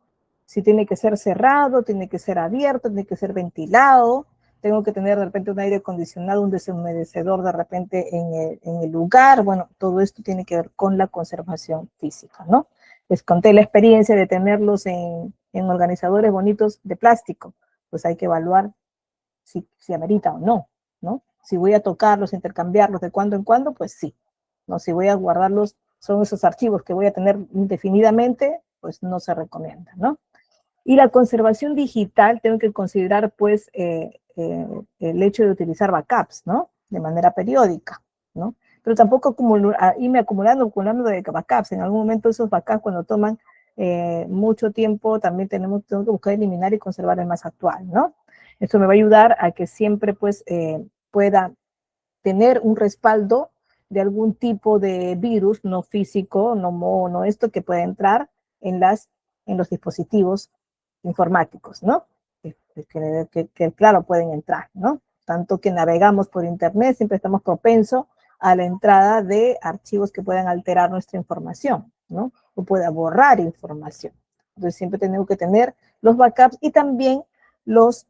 Si tiene que ser cerrado, tiene que ser abierto, tiene que ser ventilado, tengo que tener de repente un aire acondicionado, un deshumedecedor de repente en el lugar, bueno, todo esto tiene que ver con la conservación física, ¿no? Les conté la experiencia de tenerlos en organizadores bonitos de plástico, pues hay que evaluar si amerita o no, ¿no? Si voy a tocarlos, intercambiarlos de cuando en cuando, pues sí, ¿no? Si voy a guardarlos, son esos archivos que voy a tener indefinidamente, pues no se recomienda, ¿no? Y la conservación digital, tengo que considerar, pues, el hecho de utilizar backups, ¿no? De manera periódica, ¿no? Pero tampoco irme acumulando de backups. En algún momento esos backups, cuando toman mucho tiempo, también tengo que buscar eliminar y conservar el más actual, ¿no? Esto me va a ayudar a que siempre, pues, pueda tener un respaldo de algún tipo de virus, no físico, no esto, que pueda entrar en los dispositivos informáticos, ¿no? Claro, pueden entrar, ¿no? Tanto que navegamos por internet, siempre estamos propensos a la entrada de archivos que puedan alterar nuestra información, ¿no? O pueda borrar información. Entonces siempre tenemos que tener los backups y también los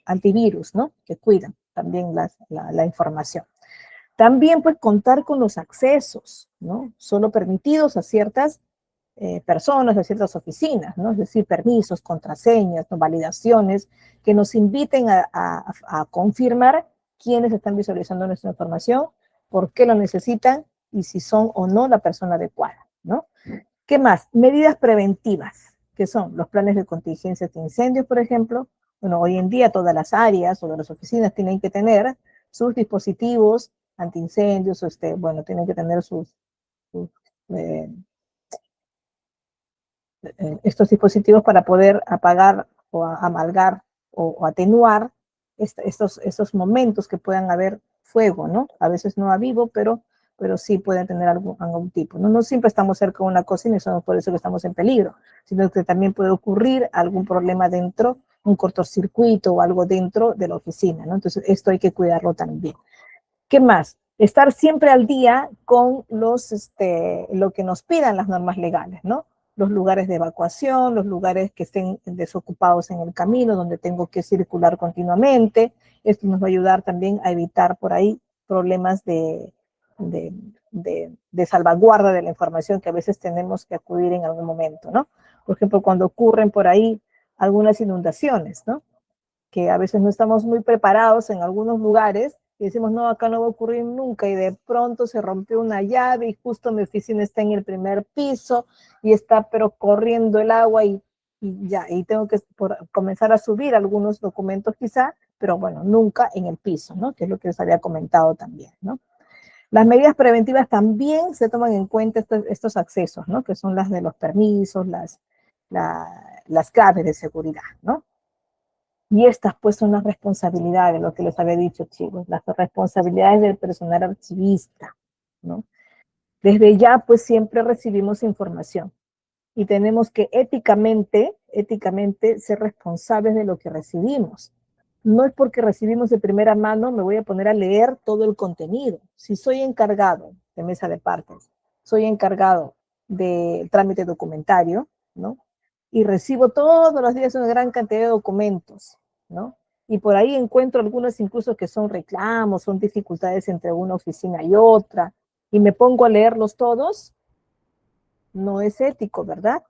antivirus, ¿no? Que cuidan también la información. También, pues, contar con los accesos, ¿no? Solo permitidos a ciertas personas, a ciertas oficinas, ¿no? Es decir, permisos, contraseñas, ¿no? Validaciones que nos inviten a confirmar quiénes están visualizando nuestra información, por qué lo necesitan y si son o no la persona adecuada, ¿no? ¿Qué más? Medidas preventivas, que son los planes de contingencia de incendios, por ejemplo. Bueno, hoy en día todas las áreas o las oficinas tienen que tener sus dispositivos antiincendios, bueno, tienen que tener sus eh, estos dispositivos para poder apagar o amalgar o atenuar estos momentos que puedan haber fuego, ¿no? A veces no a vivo, pero sí pueden tener algún tipo, ¿no? No siempre estamos cerca de una cocina y somos por eso que estamos en peligro, sino que también puede ocurrir algún problema dentro, un cortocircuito o algo dentro de la oficina, ¿no? Entonces, esto hay que cuidarlo también. ¿Qué más? Estar siempre al día con lo que nos pidan las normas legales, ¿no? Los lugares de evacuación, los lugares que estén desocupados en el camino, donde tengo que circular continuamente. Esto nos va a ayudar también a evitar por ahí problemas de salvaguarda de la información que a veces tenemos que acudir en algún momento, ¿no? Por ejemplo, cuando ocurren por ahí algunas inundaciones, ¿no? Que a veces no estamos muy preparados en algunos lugares y decimos, no, acá no va a ocurrir nunca, y de pronto se rompió una llave y justo mi oficina está en el primer piso y está pero corriendo el agua y tengo que comenzar a subir algunos documentos quizá, pero bueno, nunca en el piso, ¿no? Que es lo que les había comentado también, ¿no? Las medidas preventivas también se toman en cuenta estos accesos, ¿no? Que son las de los permisos, las claves de seguridad, ¿no? Y estas, pues, son las responsabilidades, lo que les había dicho, chicos, las responsabilidades del personal archivista, ¿no? Desde ya, pues, siempre recibimos información y tenemos que éticamente ser responsables de lo que recibimos. No es porque recibimos de primera mano, me voy a poner a leer todo el contenido. Si soy encargado de mesa de partes, soy encargado del trámite documentario, ¿no? Y recibo todos los días una gran cantidad de documentos, ¿no? Y por ahí encuentro algunos incluso que son reclamos, son dificultades entre una oficina y otra, y me pongo a leerlos todos, no es ético, ¿verdad?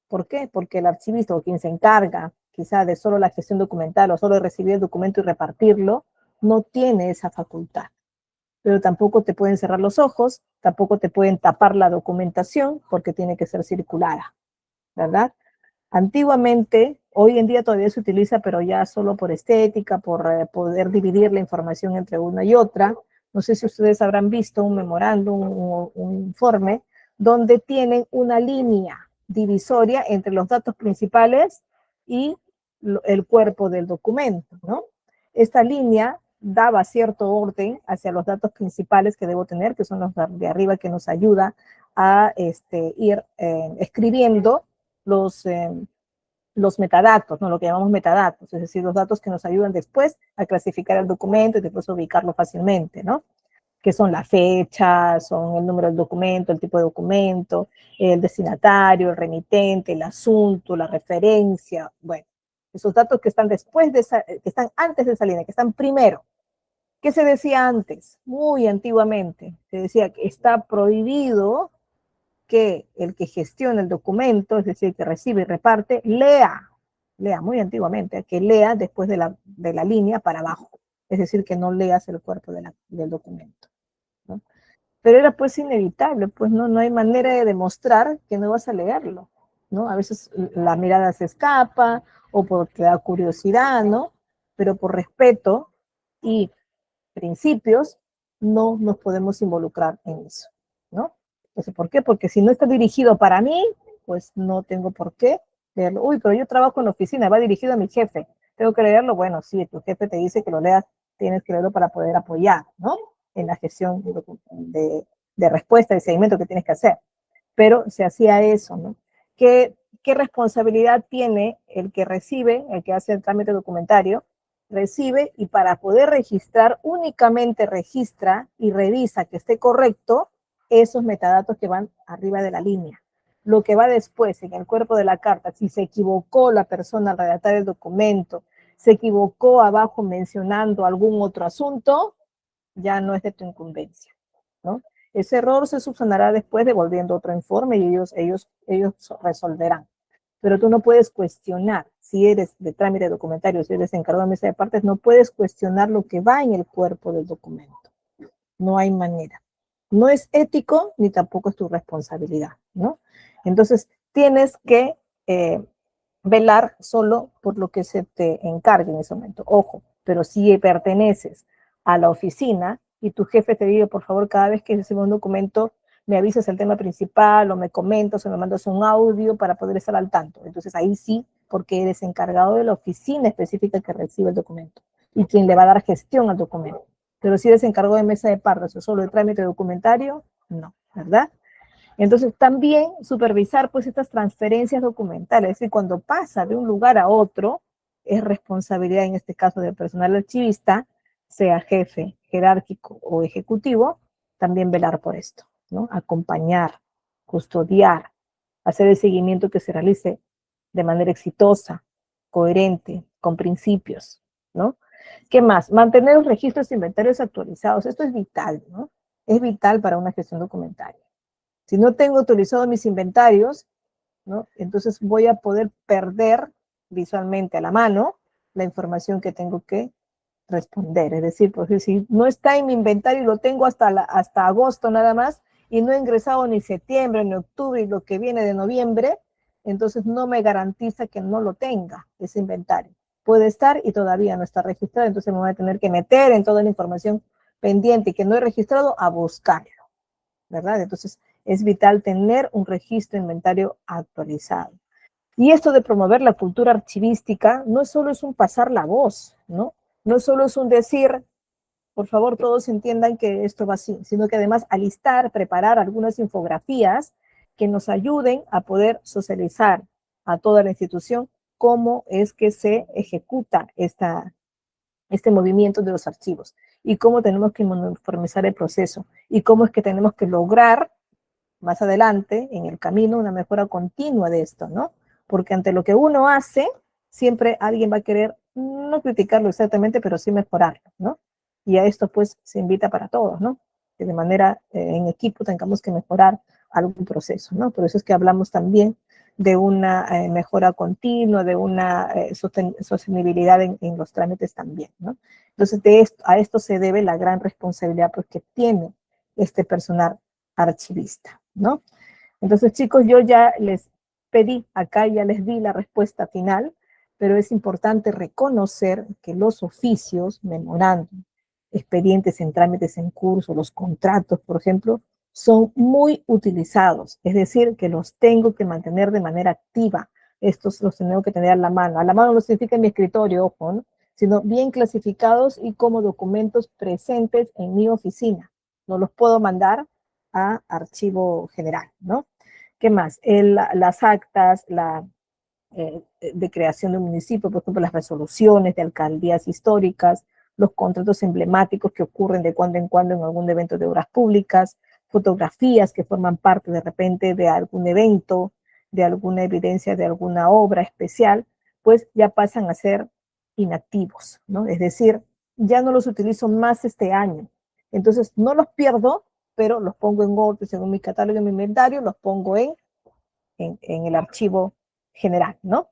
¿Por qué? Porque el archivista o quien se encarga quizá de solo la gestión documental o solo de recibir el documento y repartirlo, no tiene esa facultad. Pero tampoco te pueden cerrar los ojos, tampoco te pueden tapar la documentación porque tiene que ser circulada, ¿verdad? Antiguamente, hoy en día todavía se utiliza, pero ya solo por estética, por poder dividir la información entre una y otra. No sé si ustedes habrán visto un memorándum, un informe, donde tienen una línea divisoria entre los datos principales y el cuerpo del documento, ¿no? Esta línea daba cierto orden hacia los datos principales que debo tener, que son los de arriba, que nos ayuda a ir escribiendo los metadatos, ¿no? Lo que llamamos metadatos, es decir, los datos que nos ayudan después a clasificar el documento y después ubicarlo fácilmente, ¿no? Que son la fecha, son el número del documento, el tipo de documento, el destinatario, el remitente, el asunto, la referencia, bueno, esos datos que están después de esa, que están antes de esa línea, que están primero. ¿Qué se decía antes? Muy antiguamente, se decía que está prohibido que el que gestiona el documento, es decir, que recibe y reparte, lea muy antiguamente, que lea después de la línea para abajo, es decir, que no leas el cuerpo del documento, ¿no? Pero era pues inevitable, pues no hay manera de demostrar que no vas a leerlo, ¿no? A veces la mirada se escapa o porque da curiosidad, ¿no? Pero por respeto y principios no nos podemos involucrar en eso, ¿no? Entonces, ¿por qué? Porque si no está dirigido para mí, pues no tengo por qué leerlo. Uy, pero yo trabajo en la oficina, va dirigido a mi jefe. ¿Tengo que leerlo? Bueno, sí, tu jefe te dice que lo leas, tienes que leerlo para poder apoyar, ¿no? En la gestión de respuesta, de seguimiento que tienes que hacer. Pero se hacía eso, ¿no? ¿Qué responsabilidad tiene el que recibe, el que hace el trámite documentario? Recibe y para poder registrar, únicamente registra y revisa que esté correcto esos metadatos que van arriba de la línea. Lo que va después en el cuerpo de la carta, si se equivocó la persona al redactar el documento, se equivocó abajo mencionando algún otro asunto, ya no es de tu incumbencia, ¿no? Ese error se subsanará después devolviendo otro informe y ellos resolverán. Pero tú no puedes cuestionar, si eres de trámite documentario, si eres encargado de mesa de partes, no puedes cuestionar lo que va en el cuerpo del documento. No hay manera. No es ético ni tampoco es tu responsabilidad, ¿no? Entonces, tienes que velar solo por lo que se te encargue en ese momento. Ojo, pero si perteneces a la oficina y tu jefe te dice, por favor, cada vez que reciba un documento, me avisas el tema principal o me comentas o me mandas un audio para poder estar al tanto. Entonces ahí sí, porque eres encargado de la oficina específica que recibe el documento y quien le va a dar gestión al documento. Pero si eres encargado de mesa de partes o solo de trámite documentario, no, ¿verdad? Entonces también supervisar pues estas transferencias documentales, es decir, cuando pasa de un lugar a otro, es responsabilidad en este caso del personal archivista, sea jefe, jerárquico o ejecutivo, también velar por esto, ¿no? Acompañar, custodiar, hacer el seguimiento que se realice de manera exitosa, coherente, con principios, ¿no? ¿Qué más? Mantener los registros de inventarios actualizados. Esto es vital, ¿no? Es vital para una gestión documentaria. Si no tengo actualizados mis inventarios, ¿no? Entonces voy a poder perder visualmente a la mano la información que tengo que responder. Es decir, porque si no está en mi inventario y lo tengo hasta agosto nada más y no he ingresado ni septiembre, ni octubre y lo que viene de noviembre, entonces no me garantiza que no lo tenga ese inventario. Puede estar y todavía no está registrado, entonces me voy a tener que meter en toda la información pendiente y que no he registrado a buscarlo, ¿verdad? Entonces es vital tener un registro de inventario actualizado. Y esto de promover la cultura archivística no solo es un pasar la voz, ¿no? No solo es un decir, por favor, todos entiendan que esto va así, sino que además alistar, preparar algunas infografías que nos ayuden a poder socializar a toda la institución cómo es que se ejecuta este movimiento de los archivos y cómo tenemos que uniformizar el proceso y cómo es que tenemos que lograr más adelante en el camino una mejora continua de esto, ¿no? Porque ante lo que uno hace, siempre alguien va a querer no criticarlo exactamente, pero sí mejorarlo, ¿no? Y a esto pues se invita para todos, ¿no? Que de manera en equipo tengamos que mejorar algún proceso, ¿no? Por eso es que hablamos también de una mejora continua, de una sostenibilidad en los trámites también, ¿no? Entonces, a esto se debe la gran responsabilidad pues, que tiene este personal archivista, ¿no? Entonces, chicos, yo ya les pedí, acá ya les di la respuesta final, pero es importante reconocer que los oficios, memorándum, expedientes en trámites en curso, los contratos, por ejemplo, son muy utilizados, es decir, que los tengo que mantener de manera activa. Estos los tengo que tener a la mano. A la mano no significa en mi escritorio, ojo, ¿no? Sino bien clasificados y como documentos presentes en mi oficina. No los puedo mandar a archivo general, ¿no? ¿Qué más? Las actas, de creación de un municipio, por ejemplo, las resoluciones de alcaldías históricas, los contratos emblemáticos que ocurren de cuando en cuando en algún evento de obras públicas, fotografías que forman parte de repente de algún evento, de alguna evidencia de alguna obra especial, pues ya pasan a ser inactivos, ¿no? Es decir, ya no los utilizo más este año. Entonces, no los pierdo, pero los pongo en orden según mi catálogo y mi inventario, los pongo en el archivo general, ¿no?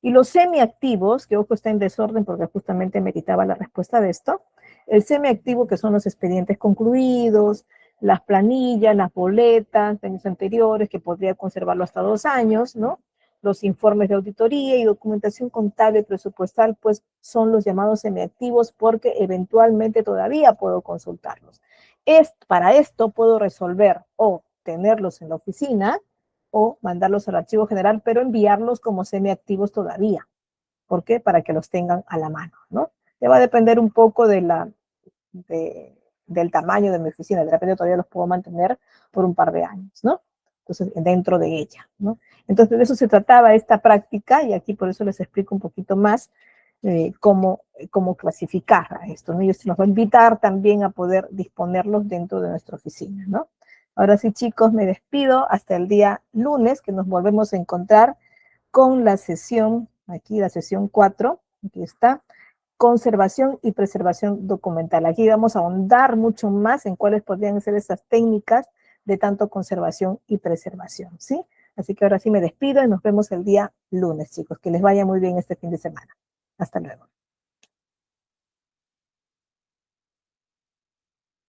Y los semiactivos, que ojo está en desorden porque justamente me quitaba la respuesta de esto, el semiactivo que son los expedientes concluidos, las planillas, las boletas de años anteriores, que podría conservarlo hasta 2 años, ¿no? Los informes de auditoría y documentación contable y presupuestal, pues son los llamados semiactivos porque eventualmente todavía puedo consultarlos. Para esto puedo resolver o tenerlos en la oficina, o mandarlos al archivo general, pero enviarlos como semiactivos todavía. ¿Por qué? Para que los tengan a la mano, ¿no? Le va a depender un poco del tamaño de mi oficina. De repente todavía los puedo mantener por un par de años, ¿no? Entonces, dentro de ella, ¿no? Entonces, de eso se trataba esta práctica y aquí por eso les explico un poquito más cómo clasificar a esto, ¿no? Y esto nos va a invitar también a poder disponerlos dentro de nuestra oficina, ¿no? Ahora sí, chicos, me despido hasta el día lunes, que nos volvemos a encontrar con la sesión, aquí la sesión 4, aquí está, conservación y preservación documental. Aquí vamos a ahondar mucho más en cuáles podrían ser esas técnicas de tanto conservación y preservación, ¿sí? Así que ahora sí me despido y nos vemos el día lunes, chicos. Que les vaya muy bien este fin de semana. Hasta luego.